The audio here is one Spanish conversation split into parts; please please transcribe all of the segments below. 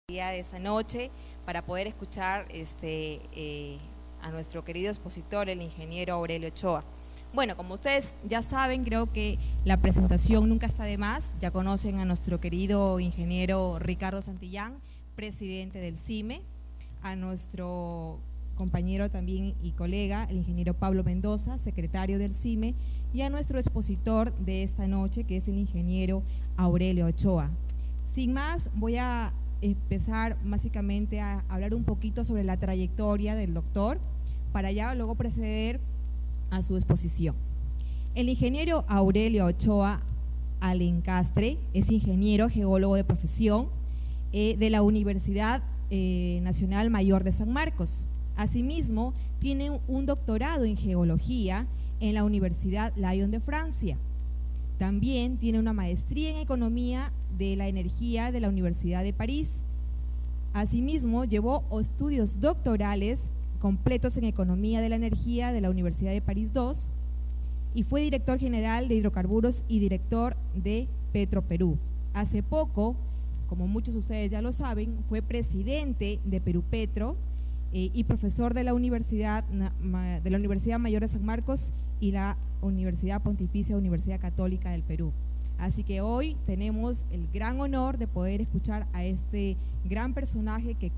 día de esta noche para poder escuchar a nuestro querido expositor, el ingeniero Aurelio Ochoa. Bueno, como ustedes ya saben, creo que la presentación nunca está de más. Ya conocen a nuestro querido ingeniero Ricardo Santillán, presidente del CIME, a nuestro compañero también y colega, el ingeniero Pablo Mendoza, secretario del CIME, y a nuestro expositor de esta noche, que es el ingeniero Aurelio Ochoa. Sin más, voy a empezar básicamente a hablar un poquito sobre la trayectoria del doctor, para ya luego proceder a su exposición. El ingeniero Aurelio Ochoa Alencastre es ingeniero geólogo de profesión de la Universidad Nacional Mayor de San Marcos. Asimismo, tiene un doctorado en geología en la Universidad Lyon de Francia. También tiene una maestría en economía de la energía de la Universidad de París. Asimismo, llevó estudios doctorales completos en economía de la energía de la Universidad de París II y fue director general de hidrocarburos y director de Petroperú. Hace poco, como muchos de ustedes ya lo saben, fue presidente de Perú Petro y profesor de la Universidad Mayor de San Marcos y la Universidad Pontificia Universidad Católica del Perú. Así que hoy tenemos el gran honor de poder escuchar a este gran personaje que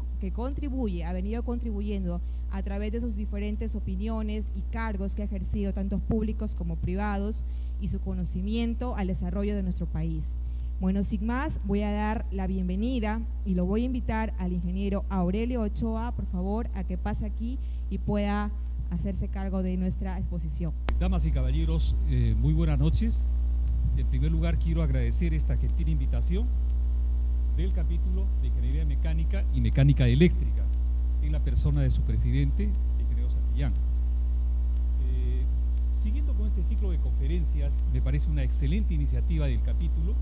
ha venido contribuyendo a través de sus diferentes opiniones y cargos que ha ejercido, tanto públicos como privados, y su conocimiento al desarrollo de nuestro país. Bueno, sin más, voy a dar la bienvenida y lo voy a invitar al ingeniero Aurelio Ochoa, por favor, a que pase aquí y pueda hacerse cargo de nuestra exposición. Damas y caballeros, muy buenas noches. En primer lugar, quiero agradecer esta gentil invitación del capítulo de Ingeniería Mecánica y Mecánica Eléctrica, en la persona de su presidente, el ingeniero Santillán. Siguiendo con este ciclo de conferencias, me parece una excelente iniciativa del capítulo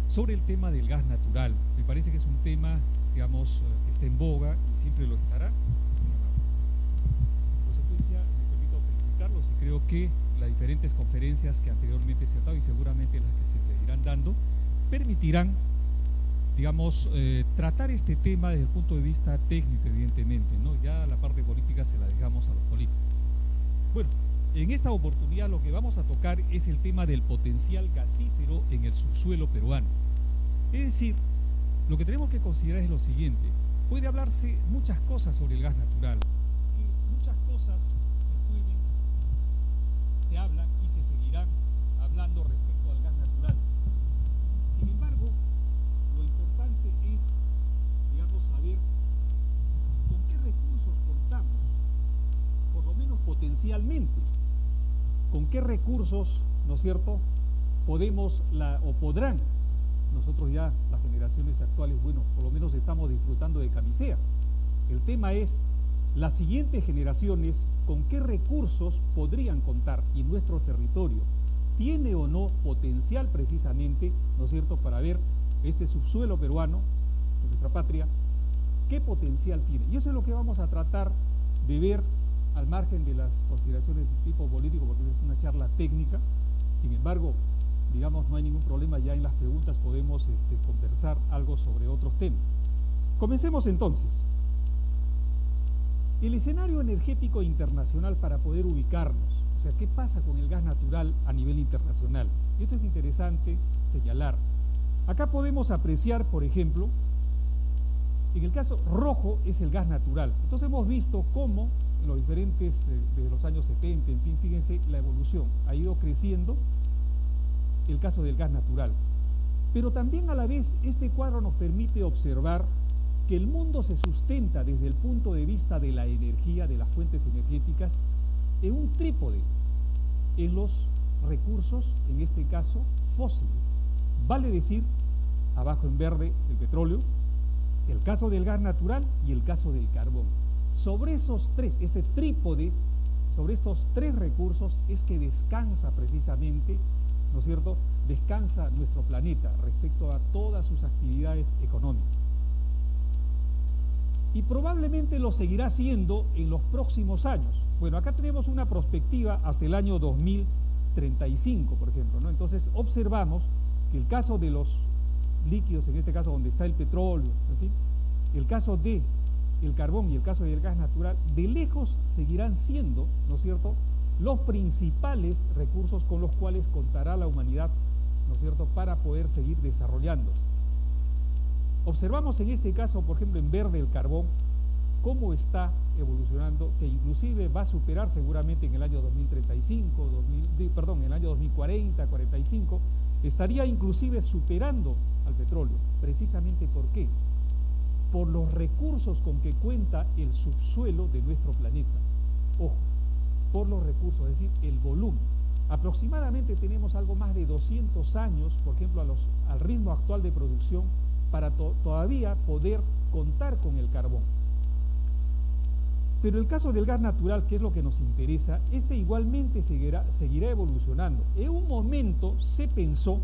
sobre el tema del gas natural. Me parece que es un tema, digamos, que está en boga y siempre lo estará. En consecuencia, me permito felicitarlos y creo que las diferentes conferencias que anteriormente se han dado y seguramente las que se seguirán dando permitirán, digamos, tratar este tema desde el punto de vista técnico, evidentemente, ¿no? Ya la parte política se la dejamos a los políticos. Bueno, en esta oportunidad lo que vamos a tocar es el tema del potencial gasífero en el subsuelo peruano. Es decir, lo que tenemos que considerar es lo siguiente: puede hablarse muchas cosas sobre el gas natural, que muchas cosas se hablan y se seguirán hablando respecto al gas natural. Sin embargo, lo importante es, digamos, saber con qué recursos contamos, por lo menos potencialmente, con qué recursos, ¿no es cierto?, podemos o podrán, nosotros ya, las generaciones actuales, bueno, por lo menos estamos disfrutando de camisea. El tema es, las siguientes generaciones, ¿con qué recursos podrían contar? Y nuestro territorio tiene o no potencial precisamente, ¿no es cierto?, para ver este subsuelo peruano, de nuestra patria, qué potencial tiene. Y eso es lo que vamos a tratar de ver al margen de las consideraciones de tipo político, porque es una charla técnica. Sin embargo, digamos, no hay ningún problema, ya en las preguntas podemos conversar algo sobre otros temas. Comencemos entonces. El escenario energético internacional para poder ubicarnos, o sea, ¿qué pasa con el gas natural a nivel internacional? Y esto es interesante señalar. Acá podemos apreciar, por ejemplo, en el caso rojo es el gas natural. Entonces hemos visto cómo en los diferentes, desde los años 70, en fin, fíjense la evolución, ha ido creciendo el caso del gas natural. Pero también a la vez este cuadro nos permite observar que el mundo se sustenta desde el punto de vista de la energía, de las fuentes energéticas, en un trípode, en los recursos, en este caso, fósiles. Vale decir, abajo en verde, el petróleo, el caso del gas natural y el caso del carbón. Sobre esos tres, este trípode, sobre estos tres recursos es que descansa precisamente, ¿no es cierto?, descansa nuestro planeta respecto a todas sus actividades económicas. Y probablemente lo seguirá haciendo en los próximos años. Bueno, acá tenemos una perspectiva hasta el año 2035, por ejemplo, ¿no? Entonces observamos que el caso de los líquidos, en este caso donde está el petróleo, en fin, el caso de el carbón y el caso del gas natural, de lejos seguirán siendo, ¿no es cierto?, los principales recursos con los cuales contará la humanidad, ¿no es cierto?, para poder seguir desarrollándose. Observamos en este caso, por ejemplo, en verde el carbón, cómo está evolucionando, que inclusive va a superar seguramente en el año 2035, en el año 2040, 45, estaría inclusive superando al petróleo. ¿Precisamente por qué? Por los recursos con que cuenta el subsuelo de nuestro planeta. Ojo, por los recursos, es decir, el volumen. Aproximadamente tenemos algo más de 200 años, por ejemplo, al ritmo actual de producción, para todavía poder contar con el carbón. Pero el caso del gas natural, que es lo que nos interesa, igualmente seguirá evolucionando. En un momento se pensó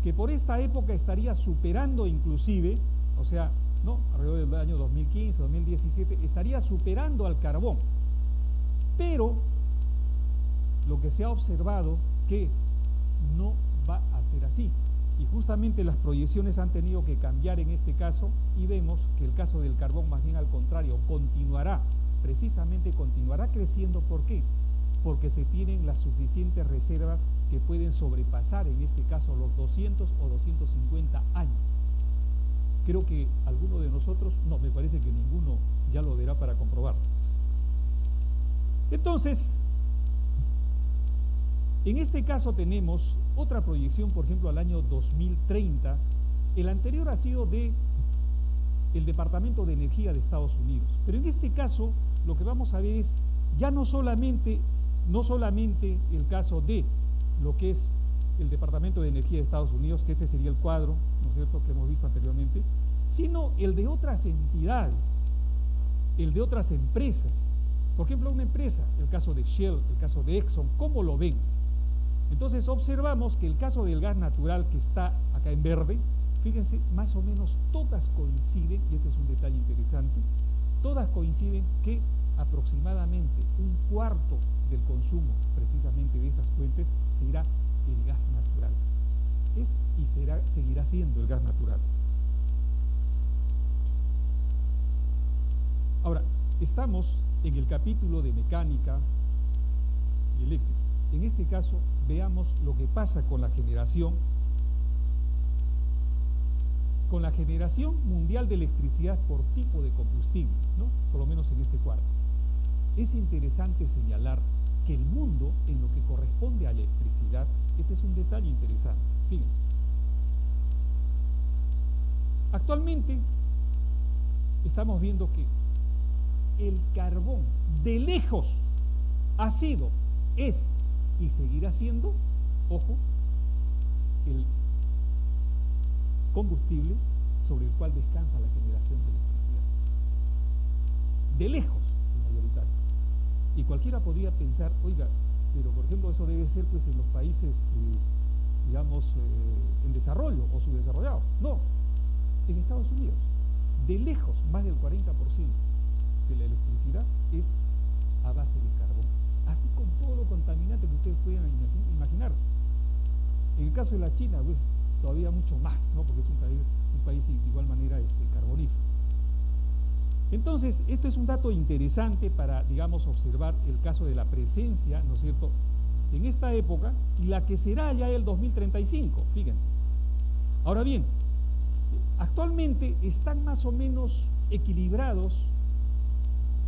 que por esta época estaría superando inclusive, o sea, ¿no?, alrededor del año 2015, 2017, estaría superando al carbón. Pero lo que se ha observado que no va a ser así. Y justamente las proyecciones han tenido que cambiar en este caso, y vemos que el caso del carbón, más bien al contrario, precisamente continuará creciendo. ¿Por qué? Porque se tienen las suficientes reservas que pueden sobrepasar en este caso los 200 o 250 años. Creo que alguno de nosotros, no, me parece que ninguno ya lo verá para comprobarlo. Entonces, en este caso tenemos otra proyección, por ejemplo, al año 2030. El anterior ha sido del Departamento de Energía de Estados Unidos. Pero en este caso, lo que vamos a ver es ya no solamente el caso de lo que es el Departamento de Energía de Estados Unidos, que este sería el cuadro, ¿no es cierto?, que hemos visto anteriormente, sino el de otras entidades, el de otras empresas. Por ejemplo, una empresa, el caso de Shell, el caso de Exxon, ¿cómo lo ven? Entonces observamos que el caso del gas natural, que está acá en verde, fíjense, más o menos todas coinciden, y este es un detalle interesante, todas coinciden que aproximadamente un cuarto del consumo precisamente de esas fuentes será el gas natural. Seguirá siendo el gas natural. Ahora, estamos en el capítulo de mecánica y eléctrica. En este caso, veamos lo que pasa con la generación mundial de electricidad por tipo de combustible, ¿no?, por lo menos en este cuadro. Es interesante señalar que el mundo, en lo que corresponde a la electricidad, este es un detalle interesante, fíjense. Actualmente estamos viendo que el carbón de lejos ha sido, es y seguirá siendo, ojo, el combustible sobre el cual descansa la generación de electricidad. De lejos, el mayoritario. Y cualquiera podría pensar, oiga, pero por ejemplo eso debe ser pues en los países, en desarrollo o subdesarrollados. No, en Estados Unidos, de lejos, más del 40% de la electricidad es a base de carbón, así con todo lo contaminante que ustedes puedan imaginarse. En el caso de la China, pues todavía mucho más, ¿no?, porque es un país de igual manera carbonífero. Entonces, esto es un dato interesante para, digamos, observar el caso de la presencia, ¿no es cierto?, en esta época, y la que será ya el 2035, fíjense. Ahora bien, actualmente están más o menos equilibrados,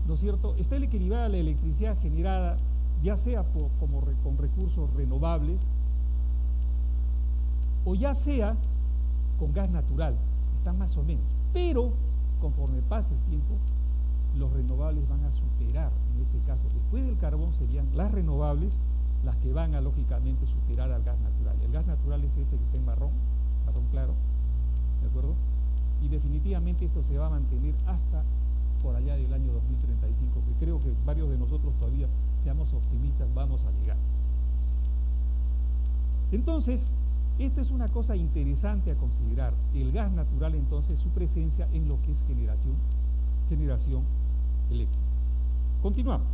¿no es cierto? Está equilibrada la electricidad generada, ya sea con recursos renovables, o ya sea con gas natural, están más o menos. Pero, conforme pase el tiempo, los renovables van a superar, en este caso, después del carbón serían las renovables las que van a, lógicamente, superar al gas natural. El gas natural es este que está en marrón claro, ¿de acuerdo? Y definitivamente esto se va a mantener hasta por allá del año 2035, que creo que varios de nosotros todavía, seamos optimistas, vamos a llegar. Entonces, esta es una cosa interesante a considerar, el gas natural, entonces, su presencia en lo que es generación eléctrica. Continuamos.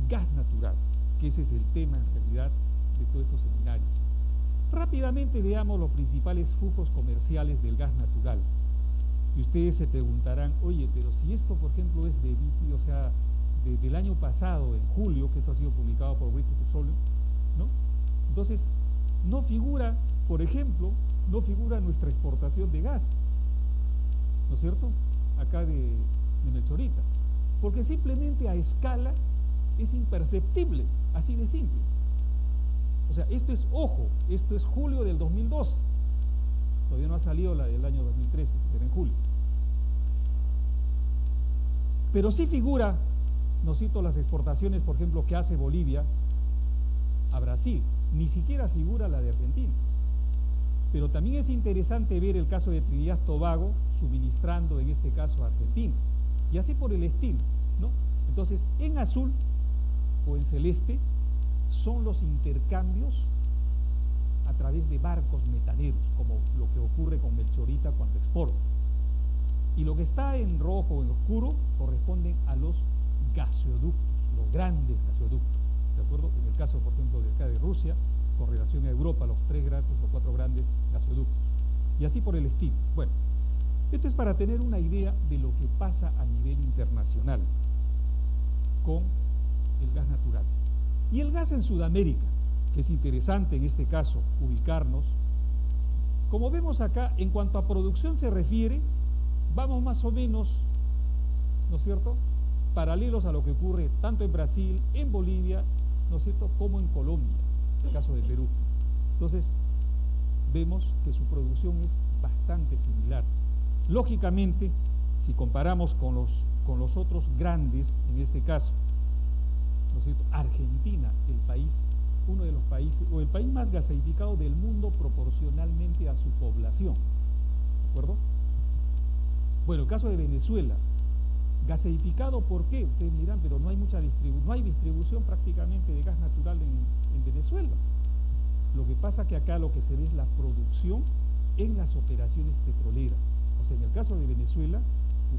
Gas natural, que ese es el tema en realidad de todos estos seminarios. rápidamente veamos los principales flujos comerciales del gas natural. Y ustedes se preguntarán, oye, pero si esto, por ejemplo, es de BP, o sea, del año pasado, en julio, que esto ha sido publicado por British Petroleum, ¿no? Entonces, no figura, por ejemplo, no figura nuestra exportación de gas, ¿no es cierto?, acá de Melchorita, porque simplemente a escala es imperceptible, así de simple. O sea, esto es, ojo, esto es julio del 2012, todavía no ha salido la del año 2013, que era en julio. Pero sí figura, no cito las exportaciones, por ejemplo, que hace Bolivia a Brasil, ni siquiera figura la de Argentina. Pero también es interesante ver el caso de Trinidad y Tobago suministrando en este caso a Argentina, y así por el estilo, ¿no? Entonces, en azul o en celeste son los intercambios a través de barcos metaneros, como lo que ocurre con Melchorita cuando exporta. Y lo que está en rojo o en oscuro corresponden a los gasoductos, los grandes gasoductos, ¿de acuerdo? En el caso, por ejemplo, de acá de Rusia, con relación a Europa, los 3 grandes o 4 grandes gasoductos, y así por el estilo. Bueno, esto es para tener una idea de lo que pasa a nivel internacional con el gas natural. Y el gas en Sudamérica, que es interesante en este caso ubicarnos, como vemos acá, en cuanto a producción se refiere, vamos más o menos, ¿no es cierto?, paralelos a lo que ocurre tanto en Brasil, en Bolivia, ¿no es cierto?, como en Colombia, el caso de Perú. Entonces, vemos que su producción es bastante similar. Lógicamente, si comparamos con los otros grandes, en este caso, ¿no es cierto?, Argentina, el país, uno de los países, o el país más gasificado del mundo proporcionalmente a su población, ¿de acuerdo? Bueno, el caso de Venezuela, gasificado, ¿por qué? Ustedes dirán, pero no hay mucha no hay distribución prácticamente de gas natural en Venezuela. Lo que pasa que acá lo que se ve es la producción en las operaciones petroleras. O sea, en el caso de Venezuela,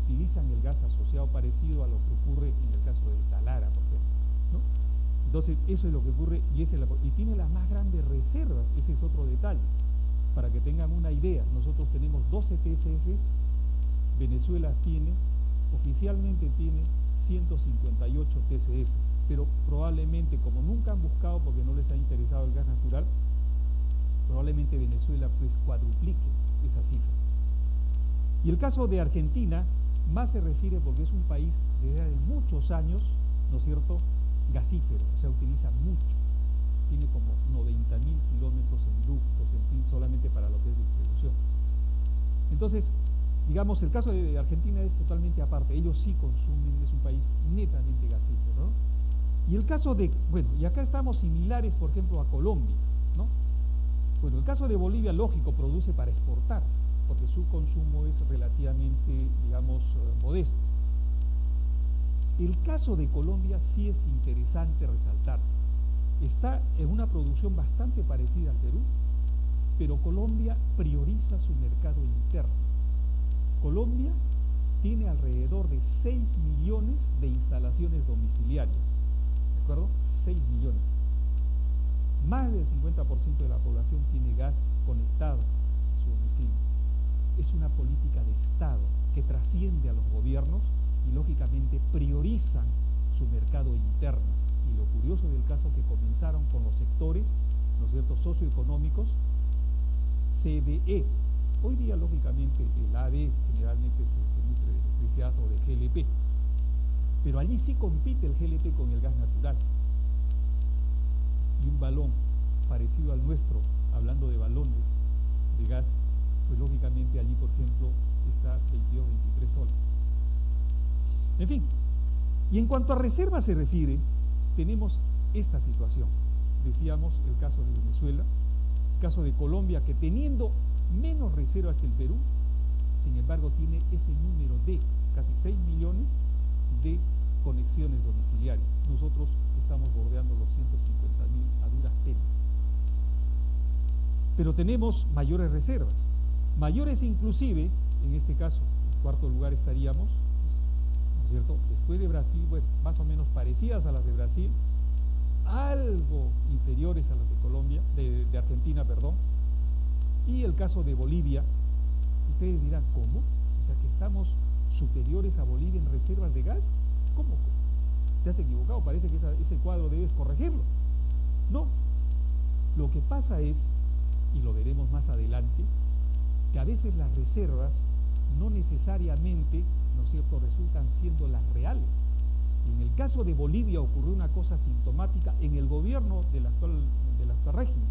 utilizan el gas asociado parecido a lo que ocurre en el caso de Talara, por ejemplo, ¿no? Entonces, eso es lo que ocurre y tiene las más grandes reservas, ese es otro detalle. Para que tengan una idea, nosotros tenemos 12 TCFs, Venezuela oficialmente tiene 158 TCFs, pero probablemente, como nunca han buscado porque no les ha interesado el gas natural, probablemente Venezuela pues cuadruplique esa cifra. Y el caso de Argentina más se refiere porque es un país desde hace muchos años, ¿no es cierto?, gasífero, o sea, utiliza mucho, tiene como 90.000 kilómetros en ductos, en fin, solamente para lo que es distribución. Entonces, digamos, el caso de Argentina es totalmente aparte, ellos sí consumen, es un país netamente gasífero, ¿no? Y el caso de, bueno, y acá estamos similares, por ejemplo, a Colombia, ¿no? Bueno, el caso de Bolivia, lógico, produce para exportar, porque su consumo es relativamente, digamos, modesto. El caso de Colombia sí es interesante resaltar. Está en una producción bastante parecida al Perú, pero Colombia prioriza su mercado interno. Colombia tiene alrededor de 6 millones de instalaciones domiciliarias, ¿de acuerdo? 6 millones. Más del 50% de la población tiene gas conectado a su domicilio. Es una política de Estado que trasciende a los gobiernos y lógicamente priorizan su mercado interno. Y lo curioso del caso es que comenzaron con los sectores, ¿no es cierto?, socioeconómicos, CDE. Hoy día, lógicamente, el AD generalmente se nutre de electricidad o de GLP, pero allí sí compite el GLP con el gas natural. Y un balón parecido al nuestro, hablando de balones de gas, pues lógicamente allí, por ejemplo, está 22, 23 soles. En fin, y en cuanto a reservas se refiere, tenemos esta situación. Decíamos el caso de Venezuela, el caso de Colombia, que teniendo menos reservas que el Perú, sin embargo tiene ese número de casi 6 millones de conexiones domiciliarias. Nosotros estamos bordeando los 150.000 a duras penas. Pero tenemos mayores reservas, mayores inclusive, en este caso, en cuarto lugar estaríamos, ¿no es cierto?, después de Brasil, bueno, más o menos parecidas a las de Brasil, algo inferiores a las de Colombia, de Argentina, perdón. Y el caso de Bolivia, ustedes dirán, ¿cómo? O sea, que estamos superiores a Bolivia en reservas de gas. ¿Cómo? Te has equivocado, parece que ese cuadro debes corregirlo. No, lo que pasa es, y lo veremos más adelante, que a veces las reservas no necesariamente, ¿no es cierto?, resultan siendo las reales. Y en el caso de Bolivia ocurrió una cosa sintomática en el gobierno del actual régimen.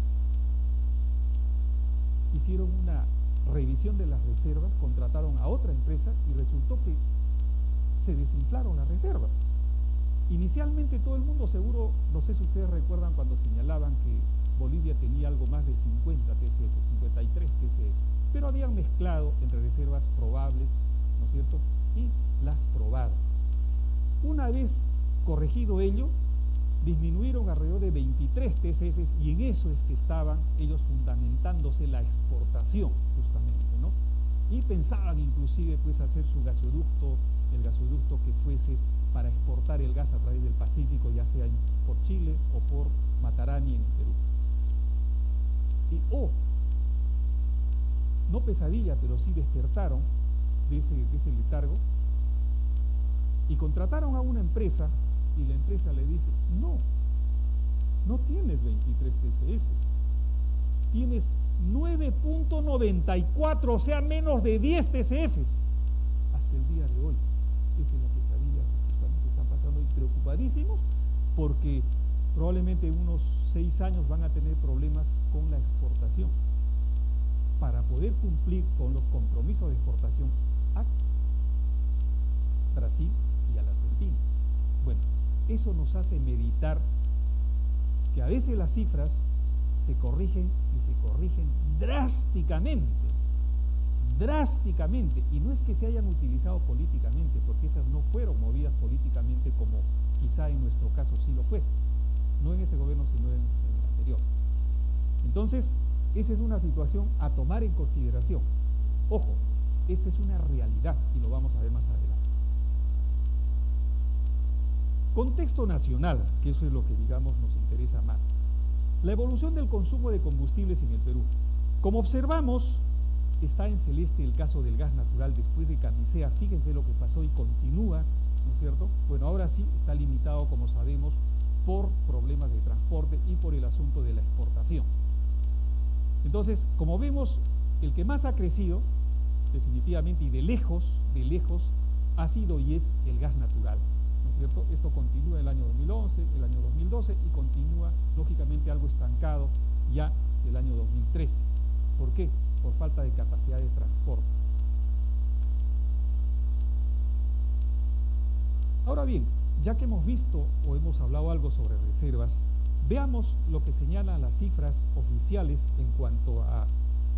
Hicieron una revisión de las reservas, contrataron a otra empresa y resultó que se desinflaron las reservas. Inicialmente todo el mundo seguro, no sé si ustedes recuerdan cuando señalaban que Bolivia tenía algo más de 50 TCF, 53 TCF, pero habían mezclado entre reservas probables, ¿no es cierto?, y las probadas. Una vez corregido ello, disminuyeron alrededor de 23 TCF y en eso es que estaban ellos fundamentándose la exportación, justamente, ¿no? Y pensaban inclusive pues hacer su gasoducto, el gasoducto que fuese para exportar el gas a través del Pacífico, ya sea por Chile o por Matarani en Perú. Y no pesadilla, pero sí despertaron de ese letargo y contrataron a una empresa y la empresa le dice, no tienes 23 TCF, tienes 9.94, o sea, menos de 10 TCFs hasta el día de hoy. Esa es la pesadilla que justamente están pasando y preocupadísimos porque probablemente en unos 6 años van a tener problemas con la exportación para poder cumplir con los compromisos de exportación a Brasil y a la Argentina. Bueno, eso nos hace meditar que a veces las cifras se corrigen y se corrigen drásticamente, y no es que se hayan utilizado políticamente, porque esas no fueron movidas políticamente como quizá en nuestro caso sí lo fue, no en este gobierno sino en el anterior. Entonces, esa es una situación a tomar en consideración. Ojo, esta es una realidad y lo vamos a ver más adelante. Contexto nacional, que eso es lo que digamos nos interesa más. La evolución del consumo de combustibles en el Perú. Como observamos, está en celeste el caso del gas natural después de Camisea. Fíjense lo que pasó y continúa, ¿no es cierto? Bueno, ahora sí está limitado, como sabemos, por problemas de transporte y por el asunto de la exportación. Entonces, como vemos, el que más ha crecido, definitivamente y de lejos, ha sido y es el gas natural, ¿no es cierto? Esto continúa el año 2011, el año 2012 y continúa, lógicamente, algo estancado ya el año 2013. ¿Por qué? Por falta de capacidad de transporte. Ahora bien, ya que hemos visto o hemos hablado algo sobre reservas, veamos lo que señalan las cifras oficiales en cuanto a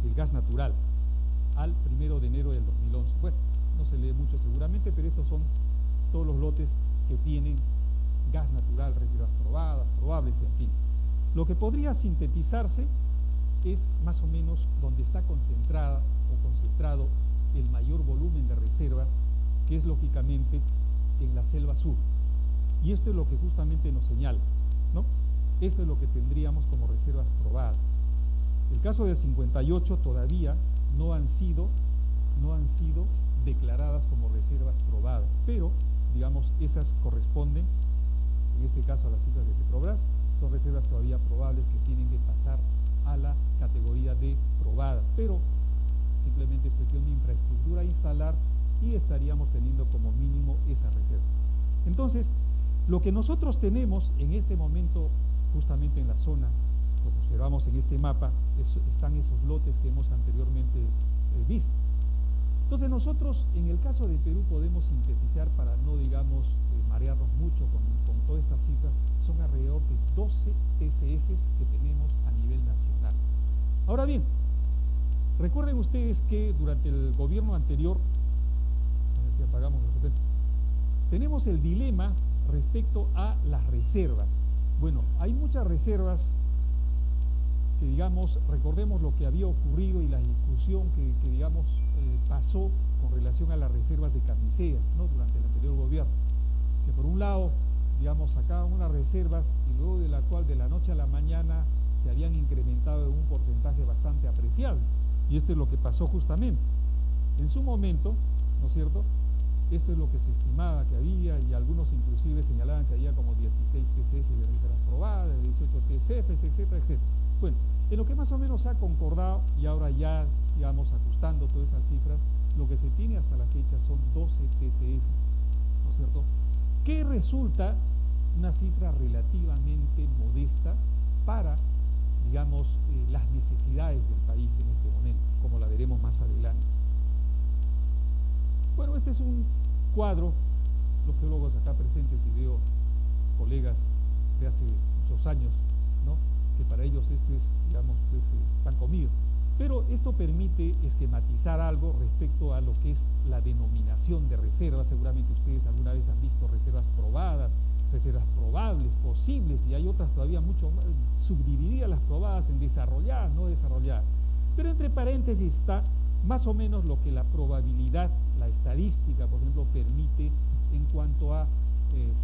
el gas natural al 1 de enero del 2011. Bueno, no se lee mucho seguramente, pero estos son todos los lotes que tienen gas natural, reservas probadas, probables, en fin. Lo que podría sintetizarse es más o menos donde está concentrada o concentrado el mayor volumen de reservas, que es lógicamente en la selva sur. Y esto es lo que justamente nos señala, ¿no? Esto es lo que tendríamos como reservas probadas. El caso del 58 todavía no han sido declaradas como reservas probadas, pero digamos esas corresponden, en este caso a las cifras de Petrobras, son reservas todavía probables que tienen que pasar a la categoría de probadas, pero simplemente es cuestión de infraestructura a instalar y estaríamos teniendo como mínimo esa reserva. Entonces, lo que nosotros tenemos en este momento, justamente en la zona, como observamos en este mapa, están esos lotes que hemos anteriormente visto. Entonces nosotros, en el caso de Perú, podemos sintetizar para no, digamos, marearnos mucho con todas estas cifras, son alrededor de 12 TCFs que tenemos a nivel nacional. Ahora bien, recuerden ustedes que durante el gobierno anterior, a ver si apagamos de repente, tenemos el dilema respecto a las reservas. Bueno, hay muchas reservas que, digamos, recordemos lo que había ocurrido y la discusión que digamos, pasó con relación a las reservas de Camisea, ¿no? Durante el anterior gobierno, que por un lado, digamos, sacaban unas reservas y luego de la cual de la noche a la mañana se habían incrementado en un porcentaje bastante apreciable. Y esto es lo que pasó justamente. En su momento, ¿no es cierto?, esto es lo que se estimaba que había, y algunos inclusive señalaban que había como 16 TCF de reservas probadas, 18 TCFs, etcétera, etcétera. Bueno, en lo que más o menos se ha concordado, y ahora ya, digamos, ajustando todas esas cifras, lo que se tiene hasta la fecha son 12 TCF, ¿no es cierto?, que resulta una cifra relativamente modesta para, digamos, las necesidades del país en este momento, como la veremos más adelante. Bueno, este es un cuadro, los geólogos acá presentes, y veo colegas de hace muchos años, ¿no?, que para ellos esto es, digamos, pues pan comido. Pero esto permite esquematizar algo respecto a lo que es la denominación de reservas. Seguramente ustedes alguna vez han visto reservas probadas, reservas probables, posibles, y hay otras todavía mucho más subdivididas, las probadas en desarrolladas, no desarrolladas. Pero entre paréntesis está más o menos lo que la probabilidad, la estadística, por ejemplo, permite en cuanto a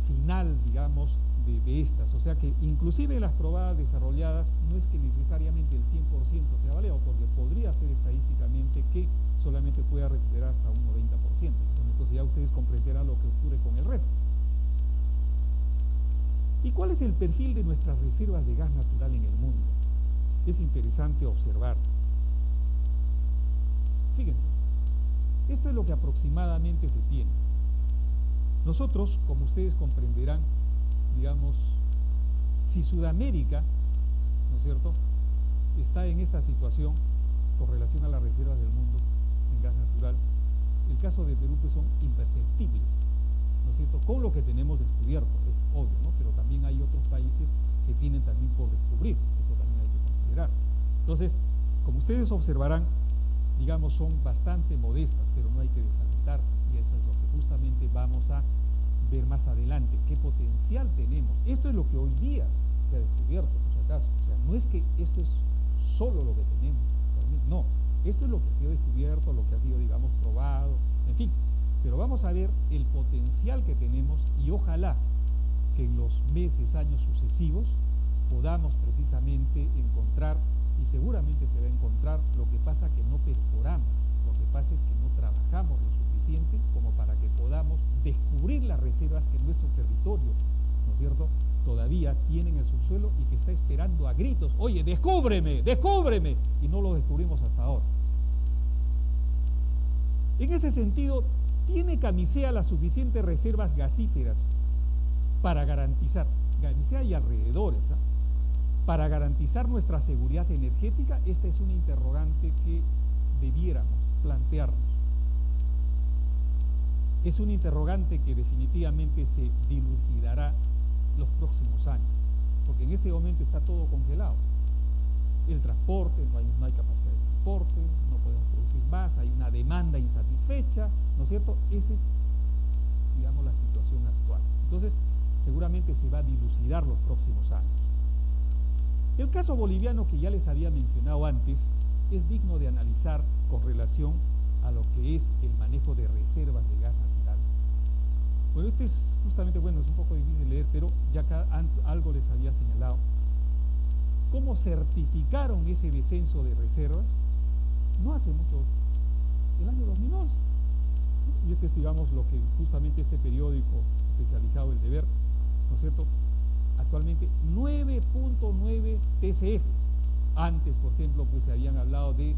final, digamos, de estas. O sea que inclusive las probadas desarrolladas no es que necesariamente el 100% sea válido, porque podría ser estadísticamente que solamente pueda recuperar hasta un 90%. Entonces ya ustedes comprenderán lo que ocurre con el resto. ¿Y cuál es el perfil de nuestras reservas de gas natural en el mundo? Es interesante observar. Fíjense, esto es lo que aproximadamente se tiene. Nosotros, como ustedes comprenderán, digamos, si Sudamérica, ¿no es cierto?, está en esta situación con relación a las reservas del mundo en gas natural, el caso de Perú pues son imperceptibles, ¿no es cierto?, con lo que tenemos descubierto, es obvio, ¿no?, pero también hay otros países que tienen también por descubrir, eso también hay que considerar. Entonces, como ustedes observarán, digamos, son bastante modestas, pero no hay que desalentarse, y eso es lo que justamente vamos a ver más adelante, qué potencial tenemos. Esto es lo que hoy día se ha descubierto, por si acaso. O sea, no es que esto es solo lo que tenemos, no, esto es lo que ha sido descubierto, lo que ha sido, digamos, probado, en fin, pero vamos a ver el potencial que tenemos, y ojalá que en los meses, años sucesivos podamos precisamente encontrar, y seguramente se va a encontrar, lo que pasa que no perforamos, lo que pasa es que no trabajamos lo suficiente como para que podamos descubrir las reservas que nuestro territorio, ¿no es cierto?, todavía tienen el subsuelo y que está esperando a gritos, oye, descúbreme, descúbreme, y no lo descubrimos hasta ahora. En ese sentido, ¿tiene Camisea las suficientes reservas gasíferas para garantizar, Camisea y alrededores, para garantizar nuestra seguridad energética? Esta es una interrogante que debiéramos plantearnos. Es un interrogante que definitivamente se dilucidará los próximos años, porque en este momento está todo congelado. El transporte, no hay capacidad de transporte, no podemos producir más, hay una demanda insatisfecha, ¿no es cierto? Esa es, digamos, la situación actual. Entonces, seguramente se va a dilucidar los próximos años. El caso boliviano, que ya les había mencionado antes, es digno de analizar con relación a lo que es el manejo de reservas de gas natural. Bueno, este es justamente, bueno, es un poco difícil de leer, pero ya acá algo les había señalado. ¿Cómo certificaron ese descenso de reservas? No hace mucho, el año 2011. Y este es, digamos, lo que justamente este periódico especializado, El Deber, ¿no es cierto?, actualmente 9.9 TCFs. Antes, por ejemplo, pues se habían hablado de,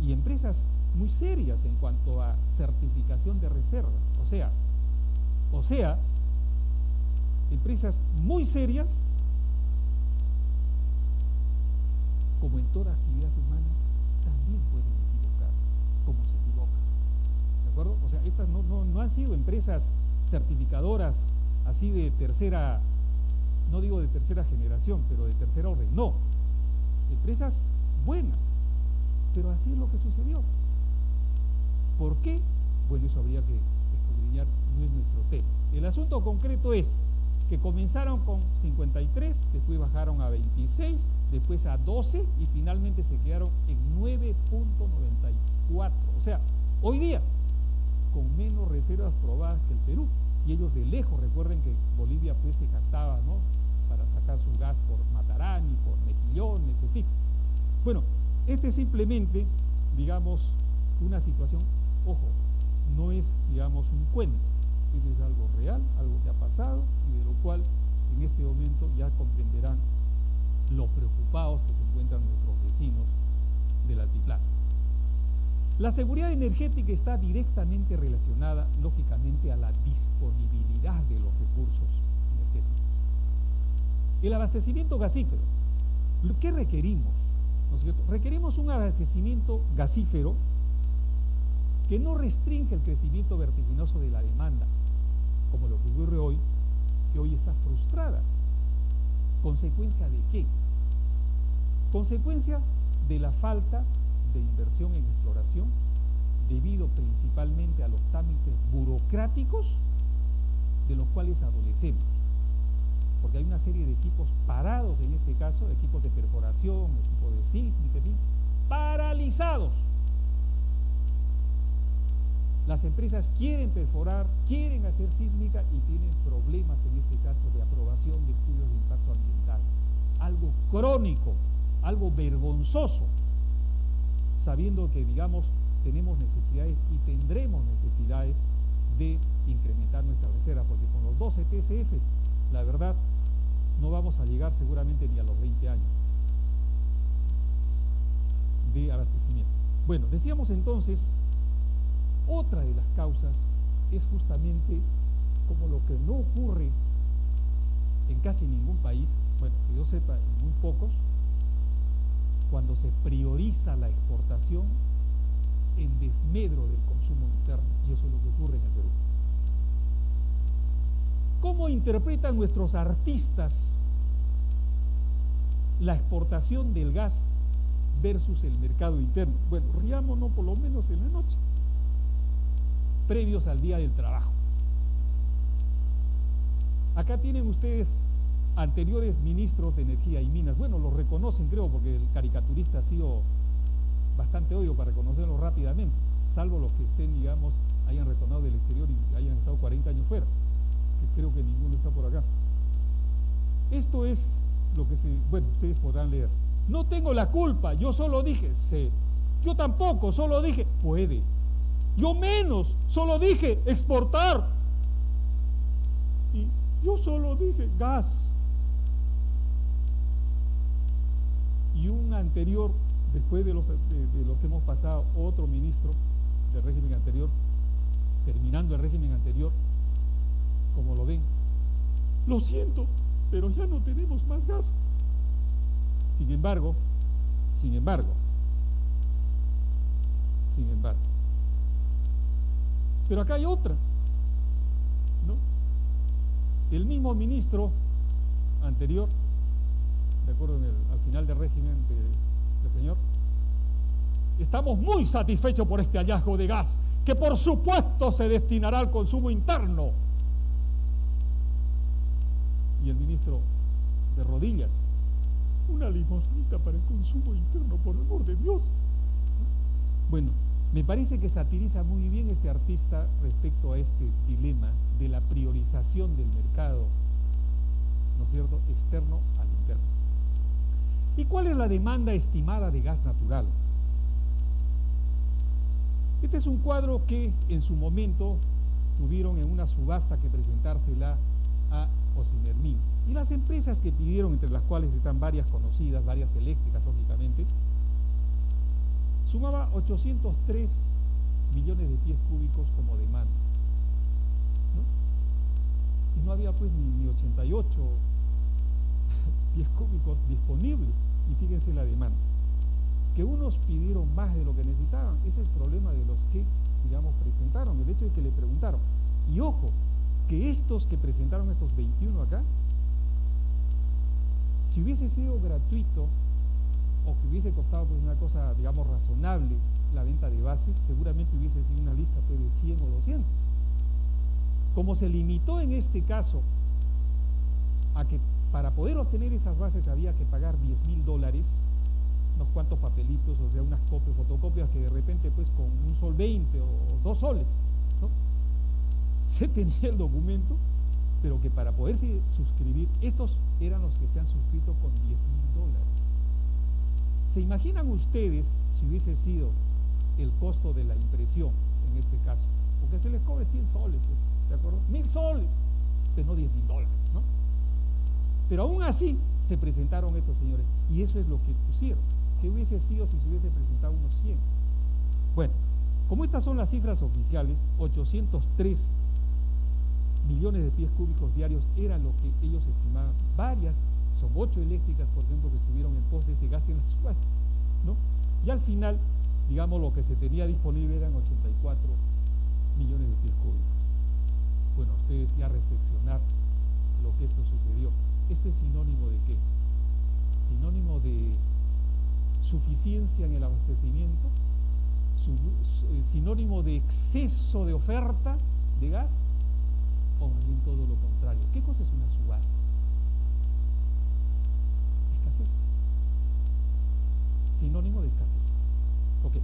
y empresas muy serias en cuanto a certificación de reservas, o sea, empresas muy serias, como en toda actividad humana, también pueden equivocar, como se equivocan, ¿de acuerdo? O sea, estas no han sido empresas certificadoras así de tercera, no digo de tercera generación, pero de tercer orden, no, empresas buenas, pero así es lo que sucedió. ¿Por qué? Bueno, eso habría que escudriñar, no es nuestro tema. El asunto concreto es que comenzaron con 53, después bajaron a 26, después a 12 y finalmente se quedaron en 9.94. O sea, hoy día, con menos reservas probadas que el Perú. y ellos de lejos, recuerden que Bolivia pues se captaba, ¿no?, para sacar su gas por Matarani, por Mejillones, en fin. Bueno, este es simplemente, digamos, una situación, ojo, no es, digamos, un cuento, es algo real, algo que ha pasado y de lo cual en este momento ya comprenderán lo preocupados que se encuentran nuestros vecinos del altiplano. La seguridad energética está directamente relacionada, lógicamente, a la disponibilidad de los recursos energéticos. El abastecimiento gasífero. ¿Qué requerimos? ¿No es cierto? Requerimos un abastecimiento gasífero que no restringe el crecimiento vertiginoso de la demanda, como lo que ocurre hoy, que hoy está frustrada. ¿Consecuencia de qué? Consecuencia de la falta de inversión en exploración, debido principalmente a los trámites burocráticos de los cuales adolecemos, porque hay una serie de equipos parados, en este caso, equipos de perforación, equipos de sísmica, paralizados. Las empresas quieren perforar, quieren hacer sísmica y tienen problemas, en este caso, de aprobación de estudios de impacto ambiental. Algo crónico, algo vergonzoso, sabiendo que, digamos, tenemos necesidades y tendremos necesidades de incrementar nuestra reserva, porque con los 12 TCFs, la verdad, no vamos a llegar seguramente ni a los 20 años de abastecimiento. Bueno, decíamos entonces, otra de las causas es justamente, como lo que no ocurre en casi ningún país, bueno, que yo sepa, en muy pocos, cuando se prioriza la exportación en desmedro del consumo interno, y eso es lo que ocurre en el Perú. ¿Cómo interpretan nuestros artistas la exportación del gas versus el mercado interno? Bueno, riámonos por lo menos en la noche, previos al día del trabajo. Acá tienen ustedes anteriores ministros de Energía y Minas. Bueno, los reconocen, creo, porque el caricaturista ha sido bastante obvio para reconocerlo rápidamente, salvo los que estén, digamos, hayan retornado del exterior y hayan estado 40 años fuera, que creo que ninguno está por acá. Esto es lo que bueno, ustedes podrán leer. No tengo la culpa, yo solo dije, sé. Yo tampoco, solo dije, puede. Yo menos, solo dije, exportar. Y yo solo dije, gas. Y un anterior, después de los que hemos pasado, otro ministro del régimen anterior, terminando el régimen anterior, como lo ven, lo siento, pero ya no tenemos más gas. Sin embargo, pero acá hay otra, ¿no? El mismo ministro anterior, de acuerdo al final del régimen del señor, estamos muy satisfechos por este hallazgo de gas, que por supuesto se destinará al consumo interno. Y el ministro de rodillas, una limosnita para el consumo interno, por el amor de Dios. Bueno, me parece que satiriza muy bien este artista respecto a este dilema de la priorización del mercado, ¿no es cierto?, externo al interno. ¿Y cuál es la demanda estimada de gas natural? Este es un cuadro que en su momento tuvieron en una subasta que presentársela a Osimermin. Y las empresas que pidieron, entre las cuales están varias conocidas, varias eléctricas, lógicamente, sumaba 803 millones de pies cúbicos como demanda, ¿no? Y no había pues ni 88 pies cúbicos disponibles. Y fíjense la demanda. Que unos pidieron más de lo que necesitaban, ese es el problema de los que, digamos, presentaron, el hecho de que le preguntaron. Y ojo, que estos que presentaron, estos 21 acá, si hubiese sido gratuito o que hubiese costado pues una cosa, digamos, razonable la venta de bases, seguramente hubiese sido una lista pues de 100 o 200. Como se limitó en este caso a que para poder obtener esas bases había que pagar $10,000, unos cuantos papelitos, o sea, unas copias, fotocopias que de repente pues con un sol 20 o 2 soles, ¿no?, usted tenía el documento, pero que para poderse suscribir, estos eran los que se han suscrito con $10,000. ¿Se imaginan ustedes si hubiese sido el costo de la impresión en este caso? Porque se les cobre 100 soles, pues, ¿de acuerdo? 1,000 soles, pero no $10,000, ¿no? Pero aún así se presentaron estos señores, y eso es lo que pusieron. ¿Qué hubiese sido si se hubiese presentado unos 100? Bueno, como estas son las cifras oficiales, 803 millones de pies cúbicos diarios era lo que ellos estimaban. Varias, son 8 eléctricas, por ejemplo, que estuvieron en pos de ese gas en las subastas, ¿no? Y al final, digamos, lo que se tenía disponible eran 84 millones de pies cúbicos. Bueno, ustedes ya reflexionar lo que esto sucedió. ¿Esto es sinónimo de qué? Sinónimo de suficiencia en el abastecimiento, sinónimo de exceso de oferta de gas, o más bien todo lo contrario. ¿Qué cosa es una subasta? Escasez. Sinónimo de escasez. Ok.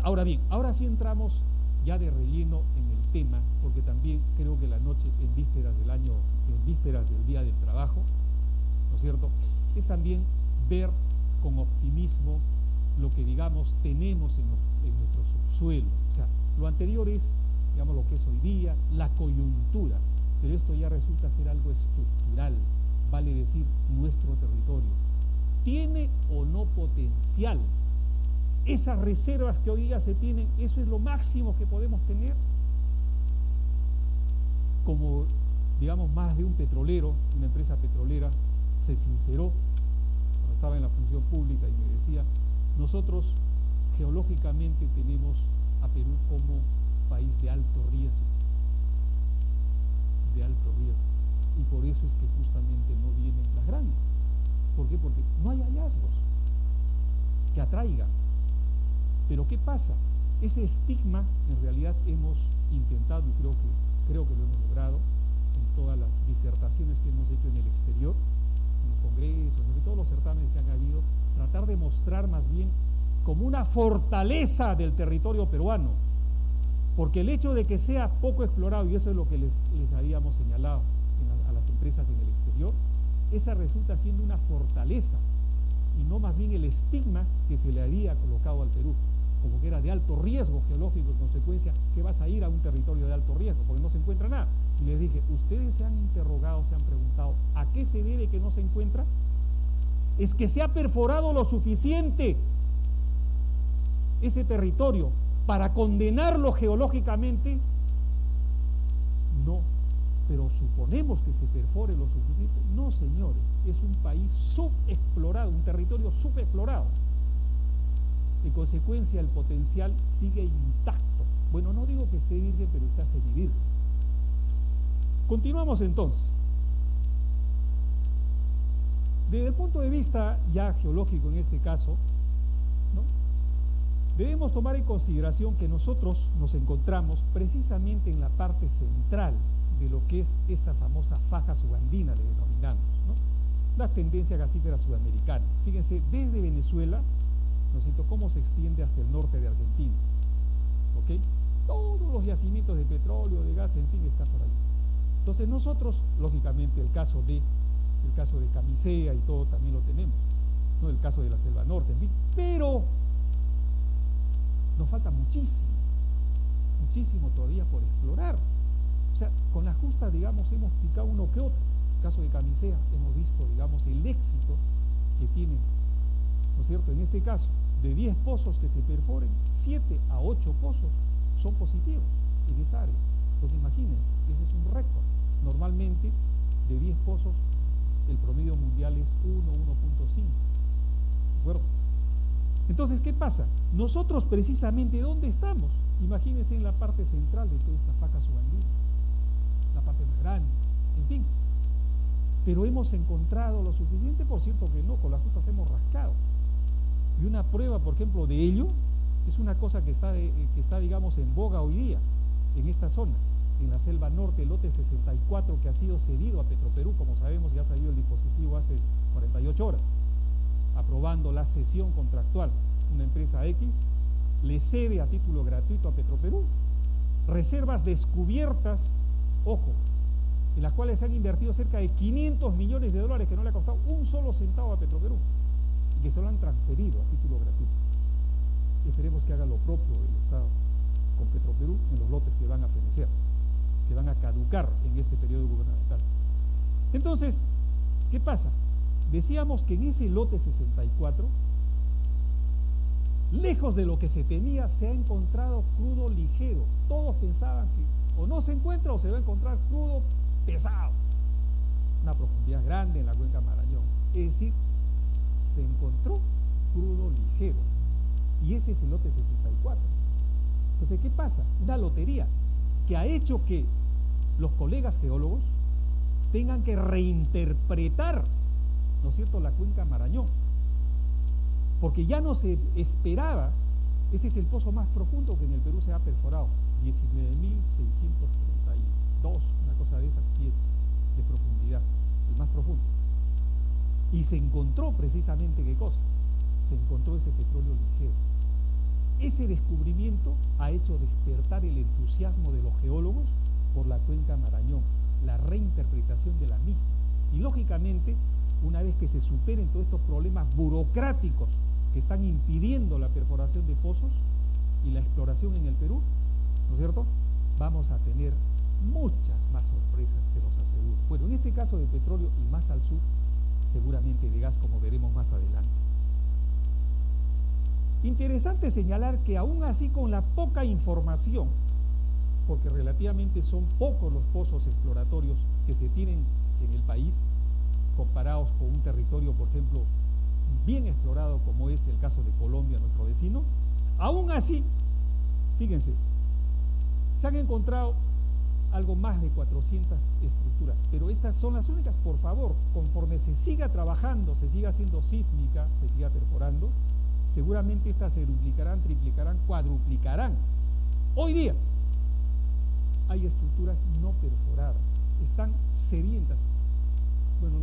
Ahora bien, ahora sí entramos ya de relleno en el tema, porque también creo que la noche en vísperas del Día del Trabajo, ¿no es cierto?, es también ver con optimismo lo que, digamos, tenemos en nuestro subsuelo. O sea, lo anterior es, digamos, lo que es hoy día, la coyuntura, pero esto ya resulta ser algo estructural, vale decir, nuestro territorio. ¿Tiene o no potencial? Esas reservas que hoy día se tienen, ¿eso es lo máximo que podemos tener? Como, digamos, más de un petrolero, una empresa petrolera, se sinceró cuando estaba en la función pública y me decía: nosotros geológicamente tenemos a Perú como país de alto riesgo, y por eso es que justamente no vienen las grandes. ¿Por qué? Porque no hay hallazgos que atraigan. Pero ¿qué pasa? Ese estigma en realidad hemos intentado, y creo que lo hemos logrado en todas las disertaciones que hemos hecho en el exterior, en los congresos, en todos los certámenes que han habido, tratar de mostrar más bien como una fortaleza del territorio peruano, porque el hecho de que sea poco explorado, y eso es lo que les habíamos señalado a las empresas en el exterior, esa resulta siendo una fortaleza y no más bien el estigma que se le había colocado al Perú, como que era de alto riesgo geológico, en consecuencia que vas a ir a un territorio de alto riesgo porque no se encuentra nada. Y les dije: ustedes se han interrogado, se han preguntado ¿a qué se debe que no se encuentra? Es que se ha perforado lo suficiente ese territorio para condenarlo geológicamente. No, pero suponemos que se perfore lo suficiente. No, señores, es un país subexplorado, un territorio subexplorado. En consecuencia, el potencial sigue intacto. Bueno, no digo que esté virgen, pero está semivirgen. Continuamos entonces. Desde el punto de vista ya geológico en este caso, ¿no?, debemos tomar en consideración que nosotros nos encontramos precisamente en la parte central de lo que es esta famosa faja subandina, le denominamos, ¿no?, las tendencias gasíferas sudamericanas. Fíjense, desde Venezuela, ¿no es cierto?, cómo se extiende hasta el norte de Argentina, ¿ok? Todos los yacimientos de petróleo, de gas, en fin, está por ahí. Entonces nosotros, lógicamente, el caso de Camisea y todo también lo tenemos, ¿no?, el caso de la Selva Norte, en fin, pero nos falta muchísimo todavía por explorar. O sea, con las justas, digamos, hemos picado uno que otro. En el caso de Camisea hemos visto, digamos, el éxito que tienen, ¿no es cierto? En este caso, de 10 pozos que se perforen, 7 a 8 pozos son positivos en esa área. Entonces imagínense, ese es un récord. Normalmente, de 10 pozos, el promedio mundial es 1, 1.5. ¿De acuerdo? Entonces, ¿qué pasa? Nosotros precisamente, ¿dónde estamos? Imagínense en la parte central de toda esta faja subandina, la parte más grande, en fin. Pero hemos encontrado lo suficiente, por cierto que no, con las justas hemos rascado. Y una prueba, por ejemplo, de ello, es una cosa que está, digamos, en boga hoy día, en esta zona, en la Selva Norte, el lote 64, que ha sido cedido a Petroperú, como sabemos, ya salió el dispositivo hace 48 horas, aprobando la cesión contractual. Una empresa X le cede a título gratuito a Petroperú reservas descubiertas, ojo, en las cuales se han invertido cerca de 500 millones de dólares que no le ha costado un solo centavo a Petroperú y que se lo han transferido a título gratuito. Esperemos que haga lo propio el Estado con Petroperú en los lotes que van a fenecer, que van a caducar en este periodo gubernamental. Entonces, ¿qué pasa? Decíamos que en ese lote 64, lejos de lo que se temía, se ha encontrado crudo ligero. Todos pensaban que o no se encuentra o se va a encontrar crudo pesado, una profundidad grande en la cuenca Marañón. Es decir, se encontró crudo ligero y ese es el lote 64. Entonces, ¿qué pasa? Una lotería que ha hecho que los colegas geólogos tengan que reinterpretar, ¿no es cierto?, la cuenca Marañón, porque ya no se esperaba. Ese es el pozo más profundo que en el Perú se ha perforado, 19.632, una cosa de esas pies de profundidad, el más profundo. Y se encontró precisamente, ¿qué cosa? Se encontró ese petróleo ligero. Ese descubrimiento ha hecho despertar el entusiasmo de los geólogos por la cuenca Marañón, la reinterpretación de la misma. Y lógicamente, una vez que se superen todos estos problemas burocráticos que están impidiendo la perforación de pozos y la exploración en el Perú, ¿no es cierto?, vamos a tener muchas más sorpresas, se los aseguro. Bueno, en este caso de petróleo y más al sur, seguramente de gas, como veremos más adelante. Interesante señalar que aún así, con la poca información, porque relativamente son pocos los pozos exploratorios que se tienen en el país, comparados con un territorio, por ejemplo, bien explorado como es el caso de Colombia, nuestro vecino, aún así, fíjense, se han encontrado algo más de 400 estructuras, pero estas son las únicas. Por favor, conforme se siga trabajando, se siga haciendo sísmica, se siga perforando, seguramente estas se duplicarán, triplicarán, cuadruplicarán. Hoy día hay estructuras no perforadas, están sedientas. Bueno,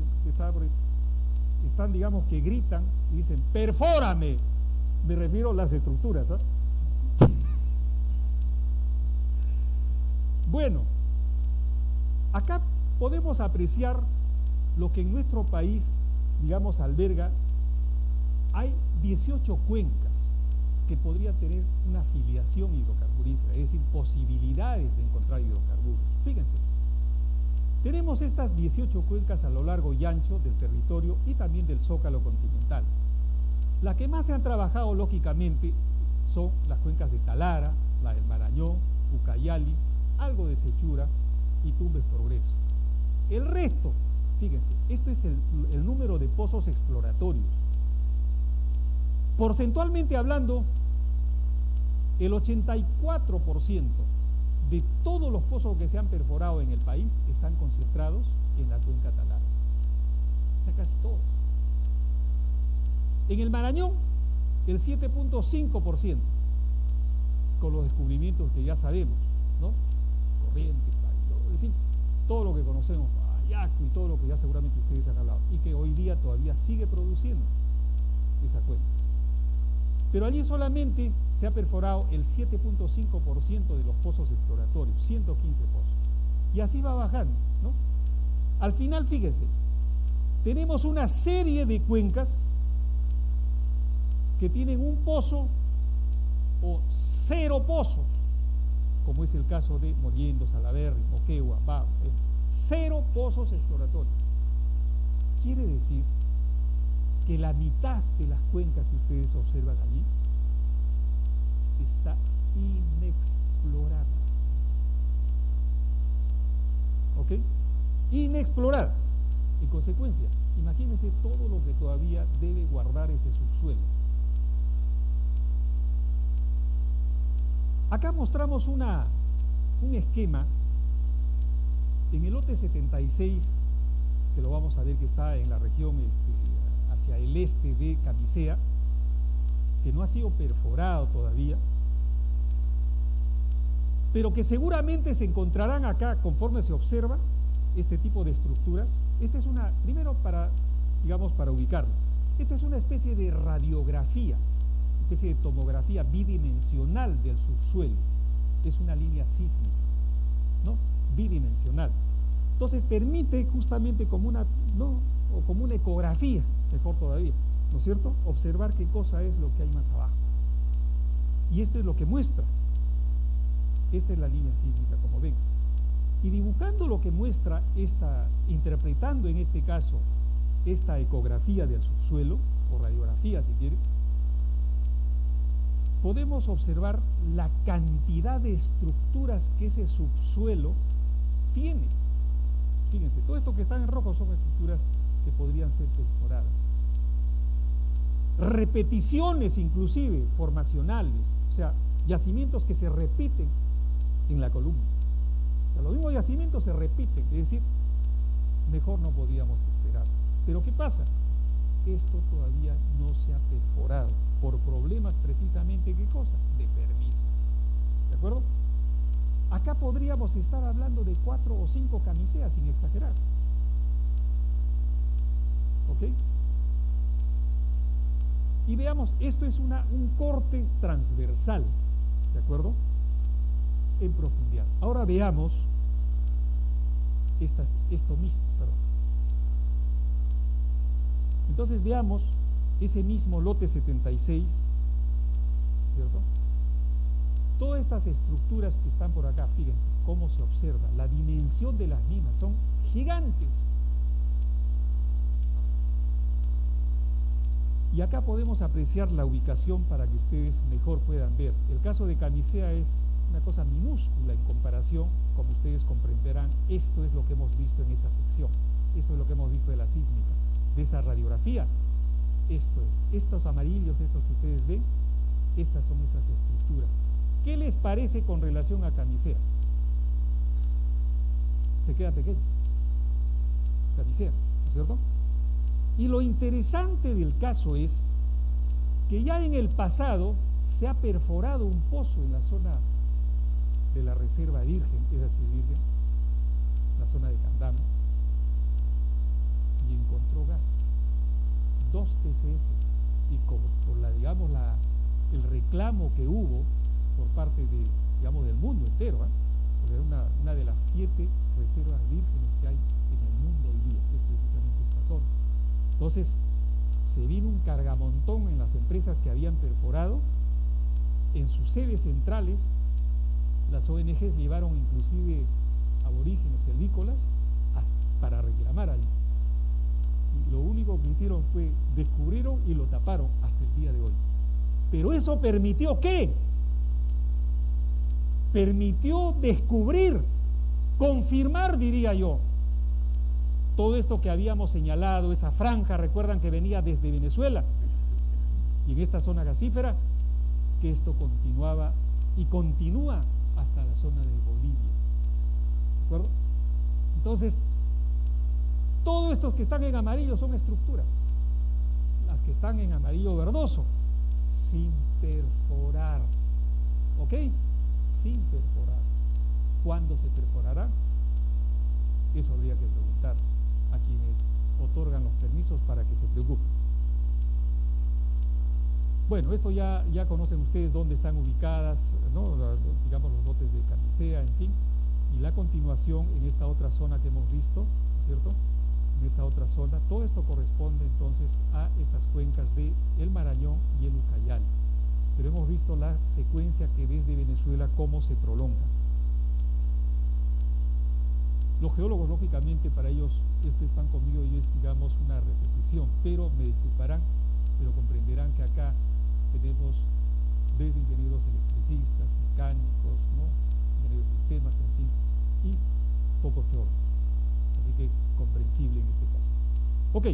están, digamos, que gritan y dicen, perfórame. Me refiero a las estructuras, ¿eh? Bueno, acá podemos apreciar lo que en nuestro país, digamos, alberga. Hay 18 cuencas que podrían tener una filiación hidrocarburífera, es decir, posibilidades de encontrar hidrocarburos. Fíjense, tenemos estas 18 cuencas a lo largo y ancho del territorio y también del zócalo continental. Las que más se han trabajado, lógicamente, son las cuencas de Talara, la del Marañón, Ucayali, algo de Sechura y Tumbes Progreso. El resto, fíjense, este es el número de pozos exploratorios. Porcentualmente hablando, el 84% de todos los pozos que se han perforado en el país están concentrados en la cuenca Talara. O sea, casi todos. En el Marañón, el 7.5%, con los descubrimientos que ya sabemos, ¿no? Corrientes, en fin, todo lo que conocemos, Ayaco y todo lo que ya seguramente ustedes han hablado, y que hoy día todavía sigue produciendo esa cuenca. Pero allí solamente se ha perforado el 7.5% de los pozos exploratorios, 115 pozos. Y así va bajando, ¿no? Al final, fíjense, tenemos una serie de cuencas que tienen un pozo o 0 pozos, como es el caso de Mollendo, Salaberry, Moquegua, Bao, 0 pozos exploratorios. Quiere decir que la mitad de las cuencas que ustedes observan allí está inexplorada. ¿Ok? Inexplorada. En consecuencia, imagínense todo lo que todavía debe guardar ese subsuelo. Acá mostramos un esquema en el lote 76, que lo vamos a ver, que está en la región hacia el este de Camisea, que no ha sido perforado todavía, pero que seguramente se encontrarán acá conforme se observa este tipo de estructuras. Esta es una, primero para ubicarlo, esta es una especie de radiografía, especie de tomografía bidimensional del subsuelo. es una línea sísmica, ¿no? Bidimensional. Entonces permite justamente como una, ¿no? O como una ecografía, mejor todavía, ¿no es cierto? Observar qué cosa es lo que hay más abajo. Y esto es lo que muestra. Esta es la línea sísmica, como ven. Y dibujando lo que muestra interpretando en este caso esta ecografía del subsuelo, o radiografía si quiere, podemos observar la cantidad de estructuras que ese subsuelo tiene. Fíjense, todo esto que está en rojo son estructuras que podrían ser perforadas. Repeticiones inclusive formacionales, o sea, yacimientos que se repiten en la columna. O sea, los mismos yacimientos se repiten, es decir, mejor no podíamos esperar. Pero ¿qué pasa? Esto todavía no se ha perforado por problemas precisamente, ¿qué cosa? De permiso. ¿De acuerdo? Acá podríamos estar hablando de 4 o 5 camiseas sin exagerar. ¿Ok? Y veamos, esto es un corte transversal, ¿de acuerdo? En profundidad. Ahora veamos esto mismo, perdón. Entonces veamos ese mismo lote 76, ¿cierto? Todas estas estructuras que están por acá, fíjense cómo se observa, la dimensión de las mismas son gigantes. Y acá podemos apreciar la ubicación para que ustedes mejor puedan ver. El caso de Camisea es una cosa minúscula en comparación, como ustedes comprenderán. Esto es lo que hemos visto en esa sección, esto es lo que hemos visto de la sísmica, de esa radiografía. Estos amarillos, estos que ustedes ven, estas son esas estructuras. ¿Qué les parece con relación a Camisea? Se queda pequeño, Camisea, ¿no es cierto? Y lo interesante del caso es que ya en el pasado se ha perforado un pozo en la zona de la reserva virgen, es decir, virgen, la zona de Candamo, y encontró gas, 2 TCFs, y como por el reclamo que hubo por parte del mundo entero, porque era una de las 7 reservas vírgenes que hay en el mundo hoy día, es precisamente esta zona. Entonces se vino un cargamontón en las empresas que habían perforado. En sus sedes centrales las ONGs llevaron inclusive aborígenes silvícolas para reclamar ahí. Y lo único que hicieron fue descubrieron y lo taparon hasta el día de hoy. Pero eso permitió ¿qué? Permitió descubrir, confirmar, diría yo, todo esto que habíamos señalado, esa franja, recuerdan que venía desde Venezuela y en esta zona gasífera, que esto continuaba y continúa hasta la zona de Bolivia. ¿De acuerdo? Entonces, todos estos que están en amarillo son estructuras. Las que están en amarillo verdoso, sin perforar. ¿Ok? Sin perforar. ¿Cuándo se perforará? Eso habría que preguntar a quienes otorgan los permisos para que se preocupen. Bueno, esto ya conocen ustedes dónde están ubicadas, ¿no? Digamos los lotes de Camisea, en fin, y la continuación en esta otra zona que hemos visto, ¿cierto? En esta otra zona, todo esto corresponde entonces a estas cuencas de el Marañón y el Ucayali, pero hemos visto la secuencia que desde Venezuela cómo se prolonga. Los geólogos, lógicamente, para ellos, esto están conmigo y es, digamos, una repetición, pero me disculparán, pero comprenderán que acá tenemos desde ingenieros electricistas, mecánicos, ¿no? Ingenieros de sistemas, en fin, y pocos geólogos. Así que comprensible en este caso. Ok,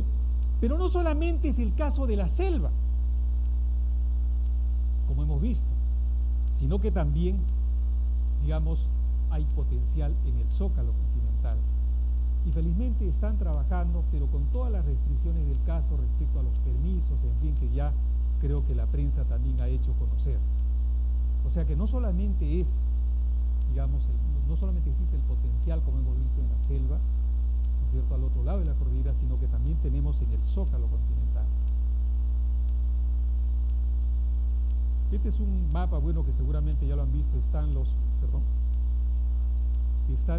pero no solamente es el caso de la selva, como hemos visto, sino que también, digamos, hay potencial en el zócalo continental. Y felizmente están trabajando, pero con todas las restricciones del caso respecto a los permisos, en fin, que ya creo que la prensa también ha hecho conocer. O sea que no solamente es, digamos, no solamente existe el potencial, como hemos visto en la selva, ¿no es cierto?, al otro lado de la cordillera, sino que también tenemos en el zócalo continental. Este es un mapa, bueno, que seguramente ya lo han visto, están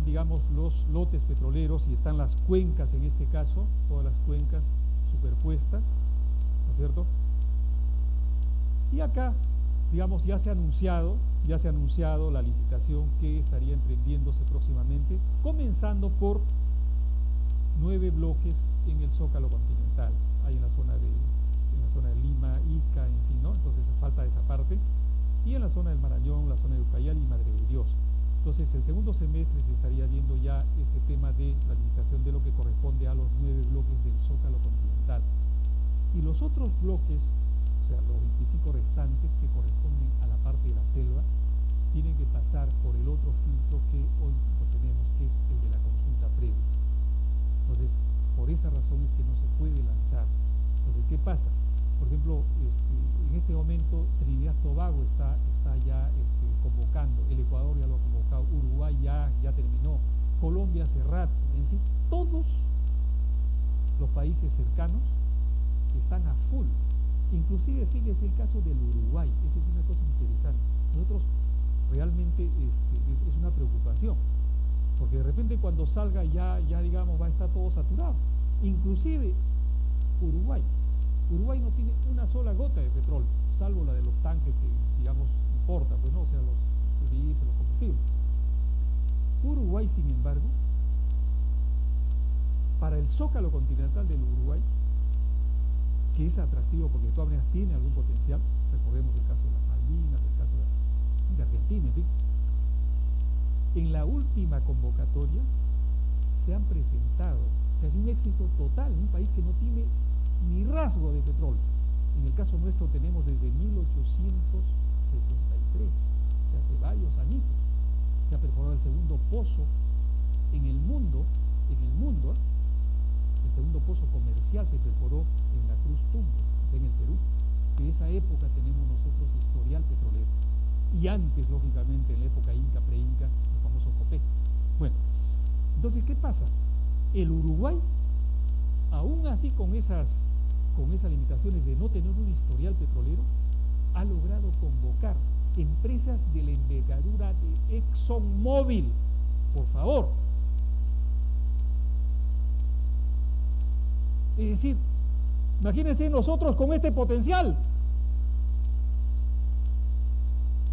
digamos los lotes petroleros y están las cuencas en este caso, todas las cuencas superpuestas, ¿no es cierto? Y acá, digamos, ya se ha anunciado la licitación que estaría emprendiéndose próximamente, comenzando por 9 bloques en el Zócalo continental, ahí en la zona de Lima, Ica, en fin, ¿no? Entonces falta esa parte, y en la zona del Marañón, la zona de Ucayali y Madre de Dios. Entonces el segundo semestre se estaría viendo ya este tema de la licitación de lo que corresponde a los 9 bloques del Zócalo continental. Y los otros bloques, o sea, los 25 restantes que corresponden a la parte de la selva, tienen que pasar por el otro filtro que hoy lo tenemos, que es el de la consulta previa. Entonces, por esa razón es que no se puede lanzar. Entonces, ¿qué pasa? Por ejemplo, en este momento Trinidad y Tobago está ya convocando, el Ecuador ya lo ha convocado, Uruguay ya terminó, Colombia hace rato, en sí, todos los países cercanos están a full. Inclusive, fíjese el caso del Uruguay, esa es una cosa interesante. Nosotros realmente es una preocupación, porque de repente cuando salga ya digamos va a estar todo saturado. Inclusive Uruguay no tiene una sola gota de petróleo, salvo la de los tanques que digamos importa, pues no, o sea, los diésel, los combustibles. Uruguay, sin embargo, para el Zócalo continental del Uruguay, que es atractivo porque de todas maneras tiene algún potencial, recordemos el caso de las Malvinas, el caso de Argentina, en fin. En la última convocatoria se han presentado, o sea, es un éxito total, un país que no tiene ni rasgo de petróleo. En el caso nuestro tenemos desde 1863, o sea, hace varios añitos. Se ha perforado el segundo pozo en el mundo, el segundo pozo comercial se perforó en la Cruz Tumbes, o sea, en el Perú. De esa época tenemos nosotros historial petrolero. Y antes, lógicamente, en la época inca, pre-inca, el famoso Copec. Bueno, entonces, ¿qué pasa? El Uruguay, aún así con esas limitaciones de no tener un historial petrolero, ha logrado convocar empresas de la envergadura de ExxonMobil, por favor. Es decir, imagínense nosotros con este potencial.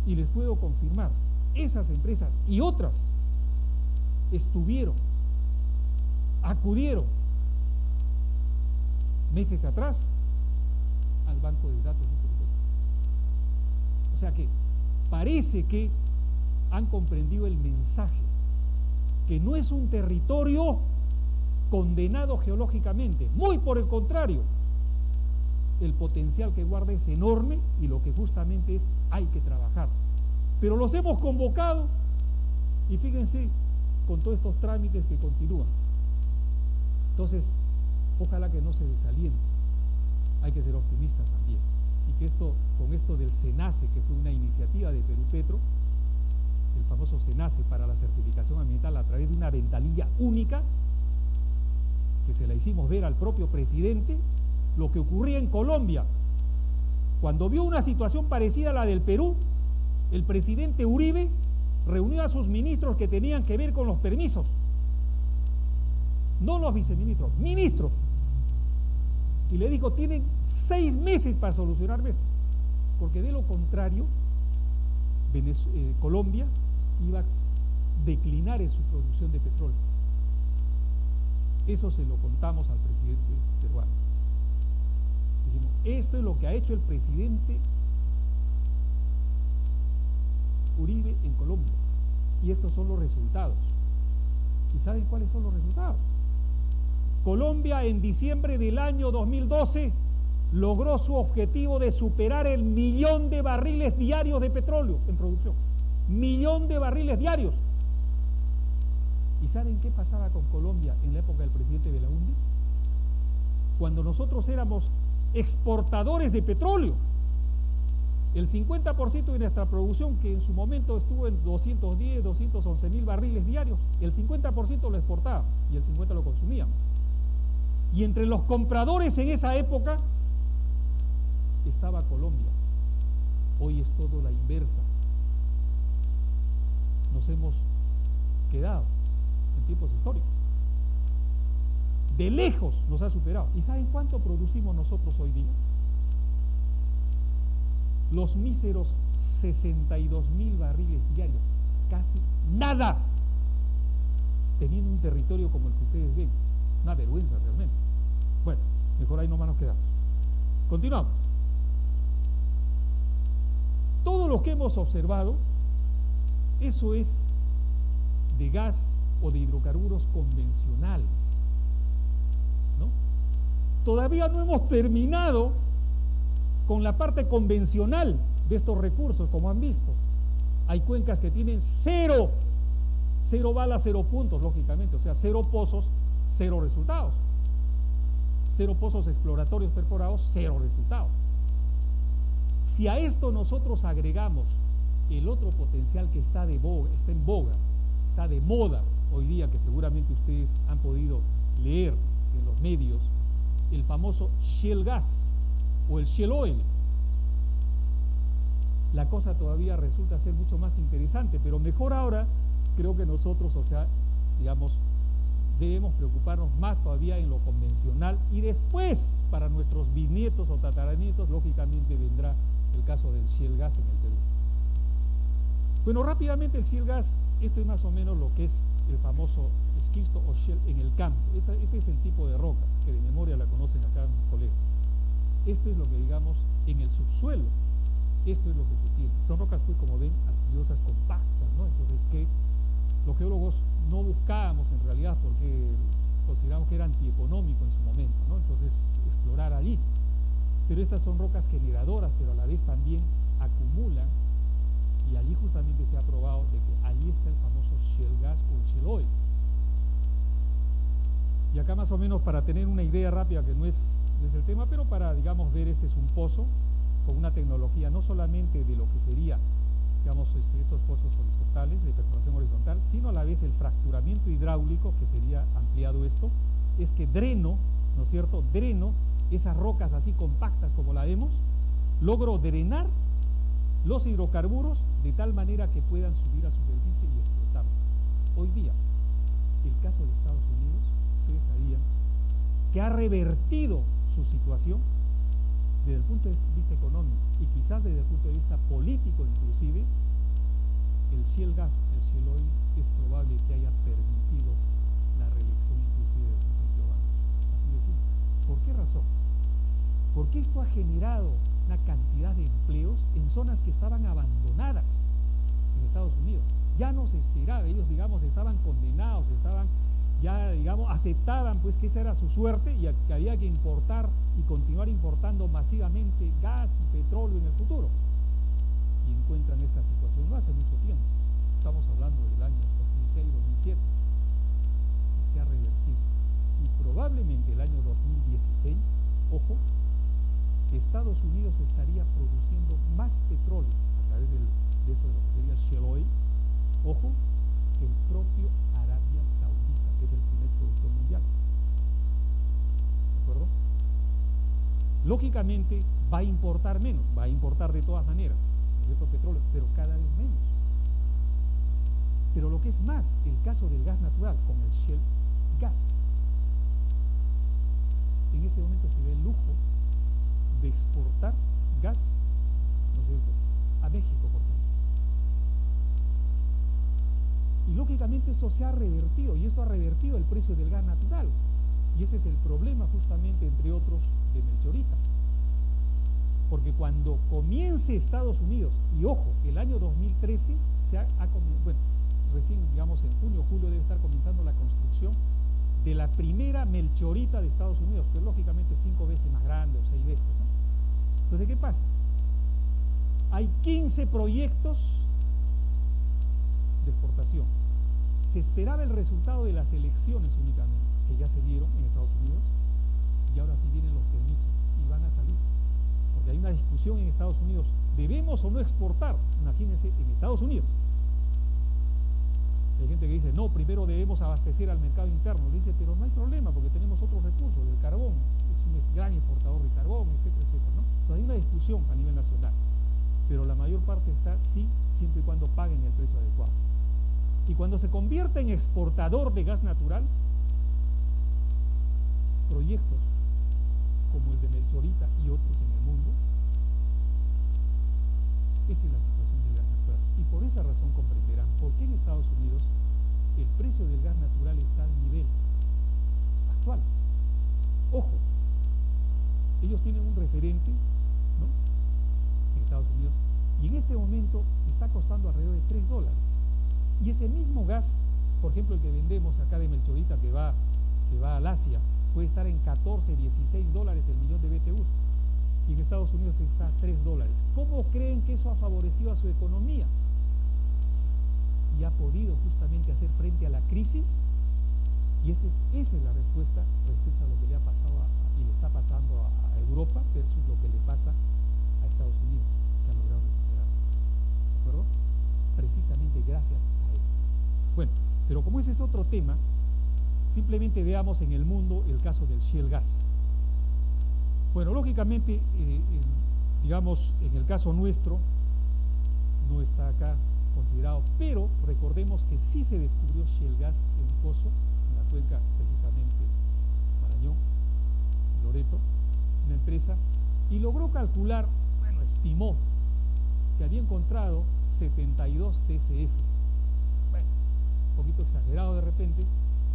Y les puedo confirmar, esas empresas y otras acudieron meses atrás al banco de datos de Perú. O sea que parece que han comprendido el mensaje, que no es un territorio condenado geológicamente, muy por el contrario, el potencial que guarda es enorme y lo que justamente hay que trabajar. Pero los hemos convocado y fíjense con todos estos trámites que continúan. Entonces, ojalá que no se desaliente, hay que ser optimistas también, y que con esto del SENACE, que fue una iniciativa de Perú Petro, el famoso SENACE para la certificación ambiental a través de una ventanilla única, que se la hicimos ver al propio presidente, lo que ocurría en Colombia. Cuando vio una situación parecida a la del Perú, el presidente Uribe reunió a sus ministros que tenían que ver con los permisos, no los viceministros, ministros, y le dijo: tienen 6 meses para solucionarme esto, porque de lo contrario Colombia iba a declinar en su producción de petróleo. Eso se lo contamos al presidente peruano. Dijimos: esto es lo que ha hecho el presidente Uribe en Colombia, y estos son los resultados. ¿Y saben cuáles son los resultados? Colombia en diciembre del año 2012 logró su objetivo de superar el 1.000.000 de barriles diarios de petróleo en producción. 1.000.000 de barriles diarios. ¿Y saben qué pasaba con Colombia en la época del presidente Belaúnde? Cuando nosotros éramos exportadores de petróleo, el 50% de nuestra producción, que en su momento estuvo en 210, 211.000 barriles diarios, el 50% lo exportábamos y el 50% lo consumíamos. Y entre los compradores en esa época estaba Colombia. Hoy es todo la inversa. Nos hemos quedado en tiempos históricos. De lejos nos ha superado. ¿Y saben cuánto producimos nosotros hoy día? Los míseros 62.000 barriles diarios. Casi nada. Teniendo un territorio como el que ustedes ven. Una vergüenza realmente. Bueno, mejor ahí nomás nos quedamos. Continuamos. Todo lo que hemos observado, eso es de gas o de hidrocarburos convencionales, ¿no? Todavía no hemos terminado con la parte convencional de estos recursos, como han visto. Hay cuencas que tienen cero balas, 0 puntos, lógicamente, o sea, 0 pozos, 0 resultados. 0 pozos exploratorios perforados, 0 resultados. Si a esto nosotros agregamos el otro potencial que está en boga, está de moda hoy día, que seguramente ustedes han podido leer en los medios, el famoso shale gas o el shale oil, la cosa todavía resulta ser mucho más interesante, pero mejor ahora creo que nosotros, o sea, digamos, debemos preocuparnos más todavía en lo convencional, y después para nuestros bisnietos o tataranietos lógicamente vendrá el caso del shale gas en el Perú. Bueno, rápidamente el shale gas, esto es más o menos lo que es el famoso esquisto o shale en el campo. Este es el tipo de roca que de memoria la conocen acá mis colegas. Esto es lo que digamos en el subsuelo. Esto es lo que se tiene. Son rocas, pues, como ven, arcillosas, compactas, ¿no? Entonces, que los geólogos no buscábamos en realidad porque consideramos que era antieconómico en su momento, ¿no? Entonces, explorar allí. Pero estas son rocas generadoras, pero a la vez también acumulan, y allí justamente se ha probado de que allí está el famoso shale gas o el shale oil. Y acá más o menos para tener una idea rápida, que no es el tema, pero para, digamos, ver, este es un pozo con una tecnología no solamente de lo que sería, digamos, estos pozos horizontales, de perforación horizontal, sino a la vez el fracturamiento hidráulico, que sería ampliado esto, es que dreno, ¿no es cierto?, dreno esas rocas así compactas como la vemos, logro drenar los hidrocarburos de tal manera que puedan subir a superficie y explotar. Hoy día, el caso de Estados Unidos, ustedes sabían que ha revertido su situación desde el punto de vista económico y quizás desde el punto de vista político inclusive. El shale gas, el shale oil, es probable que haya permitido la reelección inclusive del presidente Obama. Así de simple. ¿Por qué razón? Porque esto ha generado una cantidad de empleos en zonas que estaban abandonadas en Estados Unidos. Ya no se esperaba, ellos, digamos, estaban condenados, ya, digamos, aceptaban pues que esa era su suerte y que había que importar y continuar importando masivamente gas y petróleo en el futuro. Y encuentran esta situación no hace mucho tiempo, estamos hablando del año 2006-2007, y se ha revertido. Y probablemente el año 2016, ojo, Estados Unidos estaría produciendo más petróleo a través de esto de lo que sería shale oil, ojo, que el propio Arabia Saudita, que es el primer productor mundial. ¿De acuerdo? Lógicamente va a importar menos, va a importar de todas maneras, ¿no?, petróleo, pero cada vez menos. Pero lo que es más, el caso del gas natural con el shale gas, en este momento se ve el lujo de exportar gas, ¿no es cierto?, a México, por ejemplo. Y lógicamente eso se ha revertido, y esto ha revertido el precio del gas natural. Y ese es el problema justamente, entre otros, de Melchorita. Porque cuando comience Estados Unidos, y ojo, el año 2013 bueno, recién, digamos, en junio o julio debe estar comenzando la construcción de la primera Melchorita de Estados Unidos, que es lógicamente 5 veces más grande o 6 veces, ¿no? Entonces, ¿qué pasa? Hay 15 proyectos de exportación. Se esperaba el resultado de las elecciones únicamente, que ya se dieron en Estados Unidos, y ahora sí vienen los permisos y van a salir. Porque hay una discusión en Estados Unidos, ¿debemos o no exportar? Imagínense, en Estados Unidos. Hay gente que dice, no, primero debemos abastecer al mercado interno. Le dice, pero no hay problema porque tenemos otros recursos, el carbón, es un gran exportador de carbón, etcétera, etcétera, ¿no? Entonces hay una discusión a nivel nacional. pero la mayor parte está sí, siempre y cuando paguen el precio adecuado. Y cuando se convierte en exportador de gas natural, proyectos como el de Melchorita y otros en el mundo, esa es la situación del gas natural. Y por esa razón comprenderán por qué en Estados Unidos el precio del gas natural está al nivel actual. Ojo, ellos tienen un referente, ¿no?, en Estados Unidos, y en este momento está costando alrededor de $3. Y ese mismo gas, por ejemplo el que vendemos acá de Melchorita, que va al Asia, puede estar en $14, $16 el millón de BTU, y en Estados Unidos está a $3. ¿Cómo creen que eso ha favorecido a su economía? Y ha podido justamente hacer frente a la crisis, y esa es la respuesta respecto a lo que le ha pasado y le está pasando a Europa versus lo que le pasa a Estados Unidos, que ha logrado recuperar. ¿De acuerdo? Precisamente gracias a esto. Bueno, pero como ese es otro tema, simplemente veamos en el mundo el caso del shale gas. Bueno, lógicamente, digamos, en el caso nuestro, no está acá considerado, pero recordemos que sí se descubrió shale gas en un pozo, en la cuenca precisamente Marañón, Loreto, una empresa, y logró calcular, bueno, estimó que había encontrado 72 TCFs. Bueno, un poquito exagerado de repente,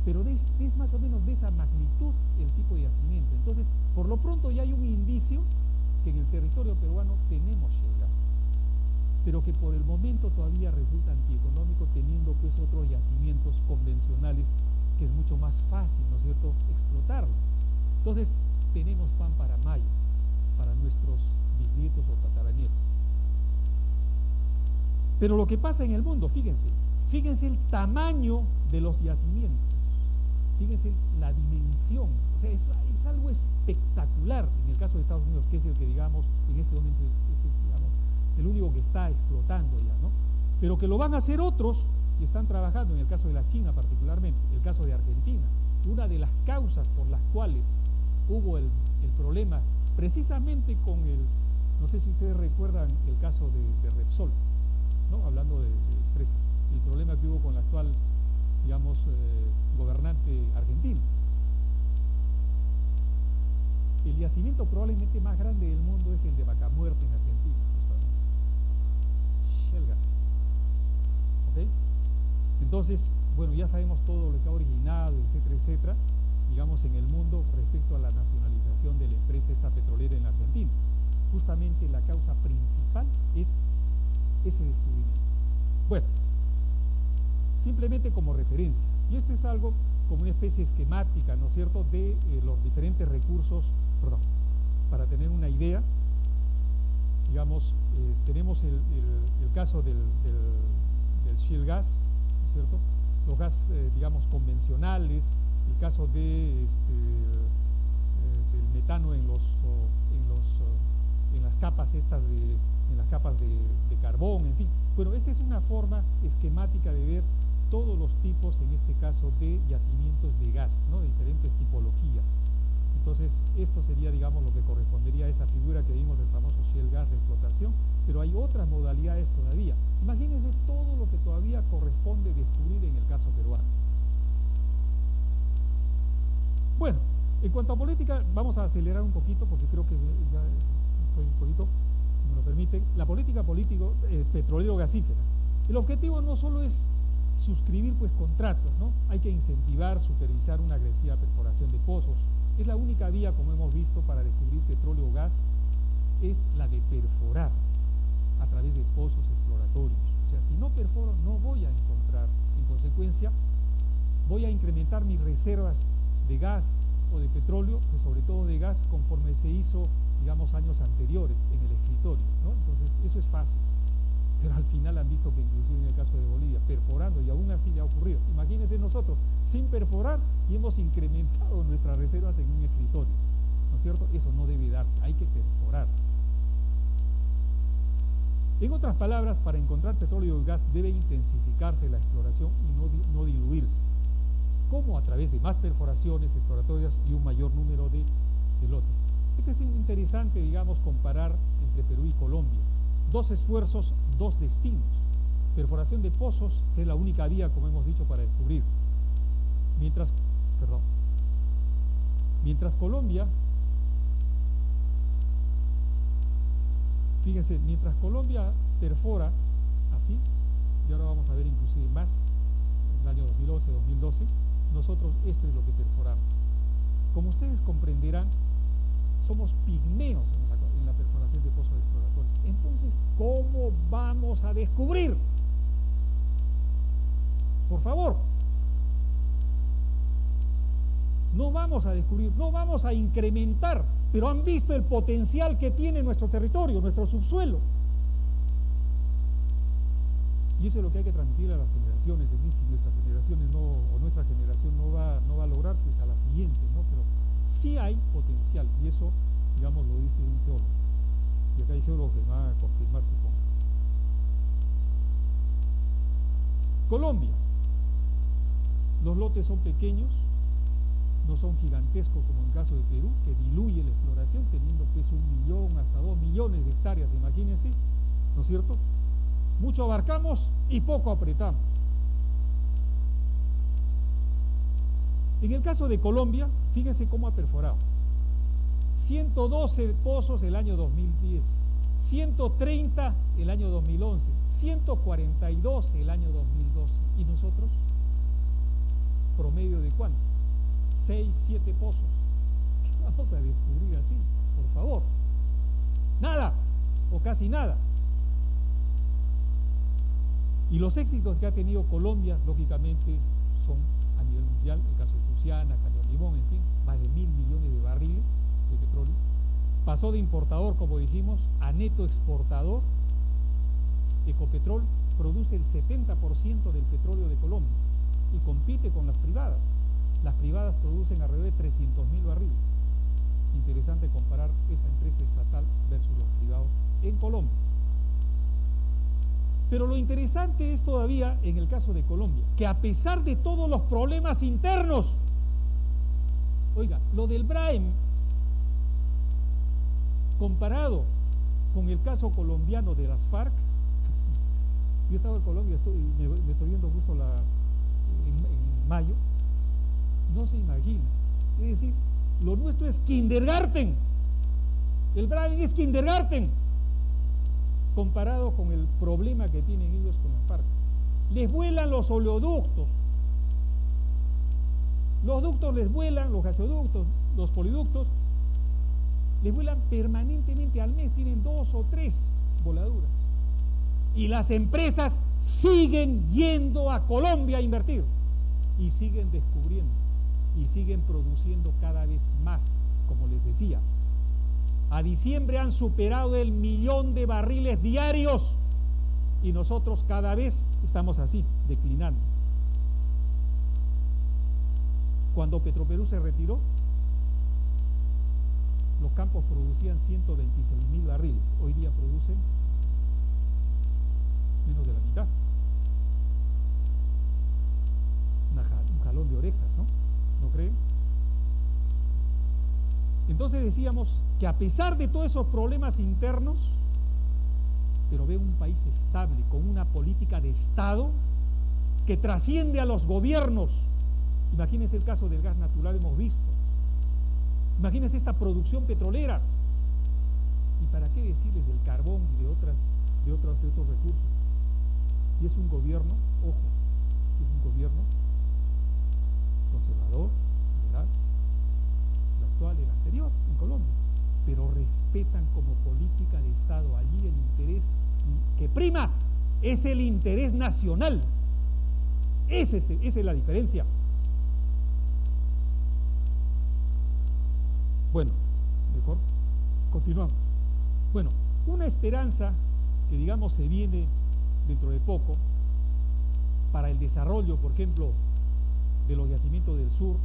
pero es más o menos de esa magnitud el tipo de yacimiento. Entonces, por lo pronto ya hay un indicio que en el territorio peruano tenemos shale gas, pero que por el momento todavía resulta antieconómico, teniendo pues otros yacimientos convencionales que es mucho más fácil, ¿no es cierto?, explotarlo. Entonces, tenemos pan para mayo, para nuestros bisnietos o tataranietos. Pero lo que pasa en el mundo, fíjense el tamaño de los yacimientos, fíjense la dimensión, o sea, es algo espectacular en el caso de Estados Unidos, que es el que, digamos, en este momento es el único que está explotando ya, ¿no? Pero que lo van a hacer otros y están trabajando, en el caso de la China particularmente, el caso de Argentina. Una de las causas por las cuales hubo el problema, precisamente con no sé si ustedes recuerdan el caso de Repsol, ¿no?, hablando de empresas, el problema que hubo con la actual, digamos, gobernante argentino. El yacimiento probablemente más grande del mundo es el de Vaca Muerta en Argentina, justamente. Shale gas. ¿Ok? Entonces, bueno, ya sabemos todo lo que ha originado, etcétera, etcétera, digamos, en el mundo respecto a la nacionalización de la empresa esta petrolera en Argentina. Justamente la causa principal es ese descubrimiento. Bueno, simplemente como referencia, y esto es algo como una especie esquemática, ¿no es cierto?, de los diferentes recursos, para tener una idea, digamos, tenemos el caso del shale gas, ¿no es cierto?, los gas, digamos, convencionales, el caso del metano en las capas estas en las capas de carbón, en fin. Bueno, esta es una forma esquemática de ver todos los tipos, en este caso, de yacimientos de gas, ¿no?, de diferentes tipologías. Entonces, esto sería, digamos, lo que correspondería a esa figura que vimos del famoso shale gas de explotación, pero hay otras modalidades todavía. Imagínense todo lo que todavía corresponde descubrir en el caso peruano. Bueno, en cuanto a política, vamos a acelerar un poquito porque creo que ya estoy un poquito, si me lo permiten. La política petrolero-gasífera. El objetivo no solo es suscribir pues contratos, ¿no? Hay que incentivar, supervisar una agresiva perforación de pozos. Es la única vía, como hemos visto, para descubrir petróleo o gas, es la de perforar a través de pozos exploratorios. O sea, si no perforo, no voy a encontrar. En consecuencia, voy a incrementar mis reservas de gas o de petróleo, pues sobre todo de gas, conforme se hizo, digamos, años anteriores en el escritorio, ¿no? Entonces, eso es fácil. Pero al final han visto que inclusive en el caso de Bolivia, perforando, y aún así ya ha ocurrido. Imagínense nosotros, sin perforar, y hemos incrementado nuestras reservas en un escritorio, ¿no es cierto? Eso no debe darse, hay que perforar. En otras palabras, para encontrar petróleo y gas debe intensificarse la exploración y no diluirse. ¿Cómo? A través de más perforaciones exploratorias y un mayor número de lotes. Es que es interesante, digamos, comparar entre Perú y Colombia. 2 esfuerzos, 2 destinos. Perforación de pozos, que es la única vía, como hemos dicho, para descubrir. Mientras Colombia, fíjense, mientras Colombia perfora así, y ahora vamos a ver inclusive más, en el año 2011, 2012, nosotros esto es lo que perforamos. Como ustedes comprenderán, somos pigmeos en la perforación de pozos exploratorios. Entonces, ¿cómo vamos a descubrir? Por favor, no vamos a descubrir, no vamos a incrementar, pero han visto el potencial que tiene nuestro territorio, nuestro subsuelo. Y eso es lo que hay que transmitir a las generaciones. Es decir, si nuestras generaciones nuestra generación no va a lograr, pues a la siguiente, ¿no? Pero sí hay potencial, y eso, digamos, lo dice un geólogo. Y acá hay geólogos que van a confirmar, supongo. Colombia. Los lotes son pequeños, no son gigantescos como en el caso de Perú, que diluye la exploración, teniendo pues 1 millón hasta 2 millones de hectáreas, imagínense, ¿no es cierto? Mucho abarcamos y poco apretamos. En el caso de Colombia, fíjense cómo ha perforado. 112 pozos el año 2010, 130 el año 2011, 142 el año 2012. ¿Y nosotros? ¿Promedio de cuánto? 6, 7 pozos. ¿Qué vamos a descubrir así? Por favor. Nada, o casi nada. Y los éxitos que ha tenido Colombia, lógicamente, son a nivel mundial, el caso de Tuciana, Cañón Limón, en fin, más de 1.000 millones de barriles de petróleo. Pasó de importador, como dijimos, a neto exportador. Ecopetrol produce el 70% del petróleo de Colombia y compite con las privadas. Las privadas producen alrededor de 300.000 barriles. Interesante comparar esa empresa estatal versus los privados en Colombia. Pero lo interesante es todavía, en el caso de Colombia, que a pesar de todos los problemas internos, oiga, lo del Braem, comparado con el caso colombiano de las FARC, yo estaba en Colombia, me estoy viendo justo en mayo, no se imagina. Es decir, lo nuestro es kindergarten. El Braem es kindergarten comparado con el problema que tienen ellos con las FARC. Les vuelan los oleoductos, los ductos les vuelan, los gasoductos, los poliductos, les vuelan permanentemente, al mes tienen 2 o 3 voladuras. Y las empresas siguen yendo a Colombia a invertir y siguen descubriendo y siguen produciendo cada vez más, como les decía. A diciembre han superado el 1.000.000 de barriles diarios y nosotros cada vez estamos así, declinando. Cuando Petroperú se retiró, los campos producían 126.000 barriles, hoy día producen menos de la mitad. Un jalón de orejas, ¿no? ¿No creen? Entonces decíamos que a pesar de todos esos problemas internos, pero ve un país estable, con una política de Estado que trasciende a los gobiernos. Imagínense el caso del gas natural, hemos visto. Imagínense esta producción petrolera. ¿Y para qué decirles del carbón y de otros recursos? Y es un gobierno, ojo, es un gobierno conservador, liberal, el actual, el anterior, en Colombia, pero respetan como política de Estado allí el interés que prima, es el interés nacional. Esa es la diferencia. Bueno, mejor continuamos. Bueno, una esperanza que digamos se viene dentro de poco para el desarrollo, por ejemplo, de los yacimientos del sur,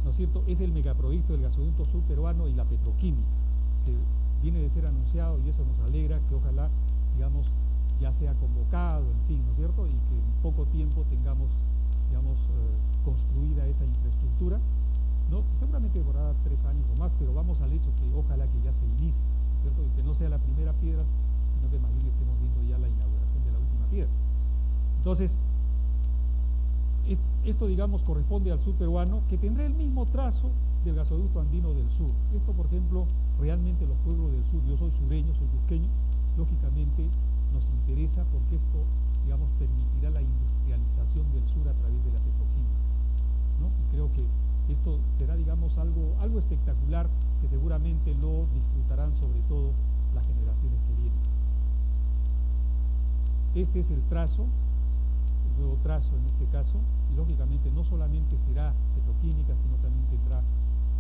¿no es cierto?, es el megaproyecto del gasoducto sur peruano y la petroquímica, que viene de ser anunciado y eso nos alegra, que ojalá, digamos, ya sea convocado, en fin, ¿no es cierto?, y que en poco tiempo tengamos, digamos, construida esa infraestructura, ¿no? Seguramente demorará 3 años o más, pero vamos al hecho que ojalá que ya se inicie, ¿no es cierto?, y que no sea la primera piedra sino que más bien estemos viendo ya la inauguración de la última piedra. Entonces, esto, digamos, corresponde al sur peruano, que tendrá el mismo trazo del gasoducto andino del sur. Esto, por ejemplo, realmente los pueblos del sur, yo soy sureño, soy cusqueño, lógicamente nos interesa porque esto, digamos, permitirá la industrialización del sur a través de la petroquímica, ¿no? Y creo que esto será, digamos, algo espectacular que seguramente lo disfrutarán sobre todo las generaciones que vienen. Este es el trazo, el nuevo trazo en este caso, y lógicamente no solamente será petroquímica, sino también tendrá,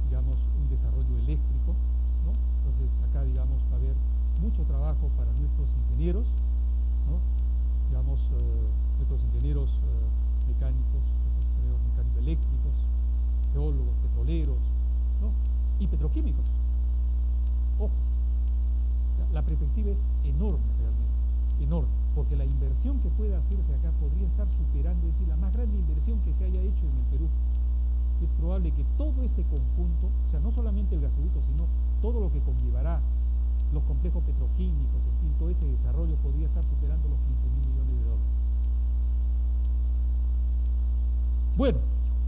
digamos, un desarrollo eléctrico, ¿no? Entonces acá, digamos, va a haber mucho trabajo para nuestros ingenieros, ¿no? Digamos, nuestros ingenieros mecánicos, nuestros ingenieros mecánico-eléctricos, geólogos, petroleros, ¿no? Y petroquímicos. Ojo, la perspectiva es enorme realmente, enorme, porque la inversión que pueda hacerse acá podría estar superando, es decir, la más grande inversión que se haya hecho en el Perú. Es probable que todo este conjunto, o sea, no solamente el gasoducto, sino todo lo que conllevará los complejos petroquímicos, en fin, todo ese desarrollo podría estar superando los 15.000 millones de dólares. Bueno,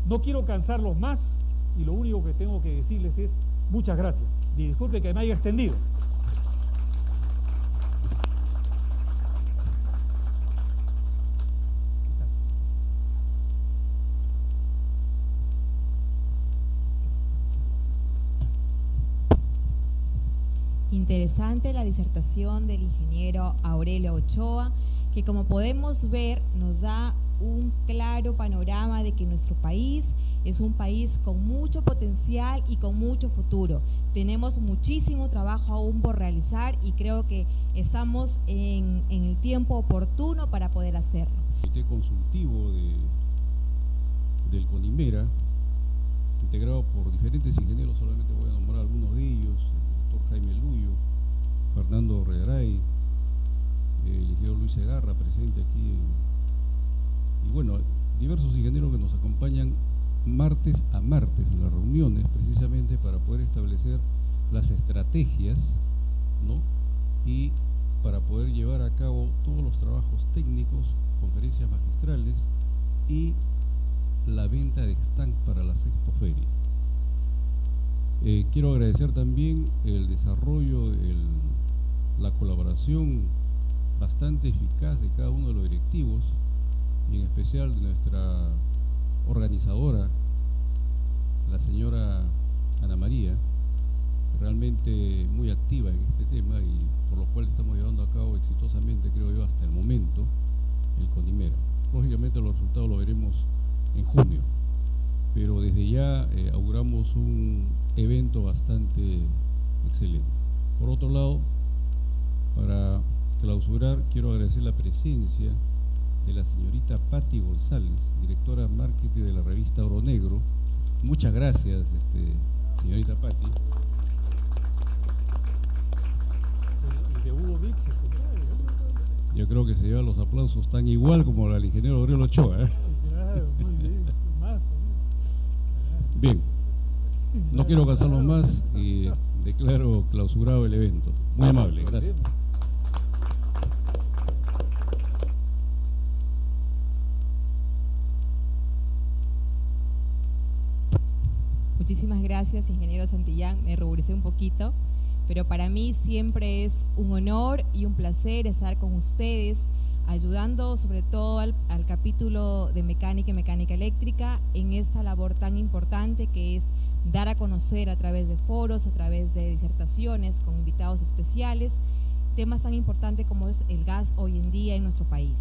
no quiero cansarlos más y lo único que tengo que decirles es muchas gracias. Disculpe que me haya extendido. Interesante la disertación del ingeniero Aurelio Ochoa, que como podemos ver nos da un claro panorama de que nuestro país es un país con mucho potencial y con mucho futuro. Tenemos muchísimo trabajo aún por realizar y creo que estamos en el tiempo oportuno para poder hacerlo. El comité consultivo del CONIMERA, integrado por diferentes ingenieros, solamente voy a nombrar algunos de ellos: el doctor Jaime Luyo, Fernando Regaray, el ingeniero Luis Segarra, presente aquí, y bueno, diversos ingenieros que nos acompañan martes a martes en las reuniones, precisamente para poder establecer las estrategias, ¿no? Y para poder llevar a cabo todos los trabajos técnicos, conferencias magistrales y la venta de stand para la Sexpoferia. Quiero agradecer también el desarrollo, la colaboración bastante eficaz de cada uno de los directivos, y en especial de nuestra organizadora, la señora Ana María, realmente muy activa en este tema y por lo cual estamos llevando a cabo exitosamente, creo yo, hasta el momento, el CONIMERA. Lógicamente los resultados los veremos en junio, pero desde ya auguramos un evento bastante excelente. Por otro lado, para clausurar, quiero agradecer la presencia de la señorita Patti González, directora de marketing de la revista Oro Negro. Muchas gracias, señorita Patti. Yo creo que se lleva los aplausos tan igual como el ingeniero Aurelio Ochoa, ¿eh? Bien, no quiero cansarlos más y declaro clausurado el evento. Muy amable, gracias. Muchísimas gracias, ingeniero Santillán. Me ruboricé un poquito, pero para mí siempre es un honor y un placer estar con ustedes, ayudando sobre todo al capítulo de mecánica y mecánica eléctrica en esta labor tan importante que es dar a conocer a través de foros, a través de disertaciones con invitados especiales, temas tan importantes como es el gas hoy en día en nuestro país.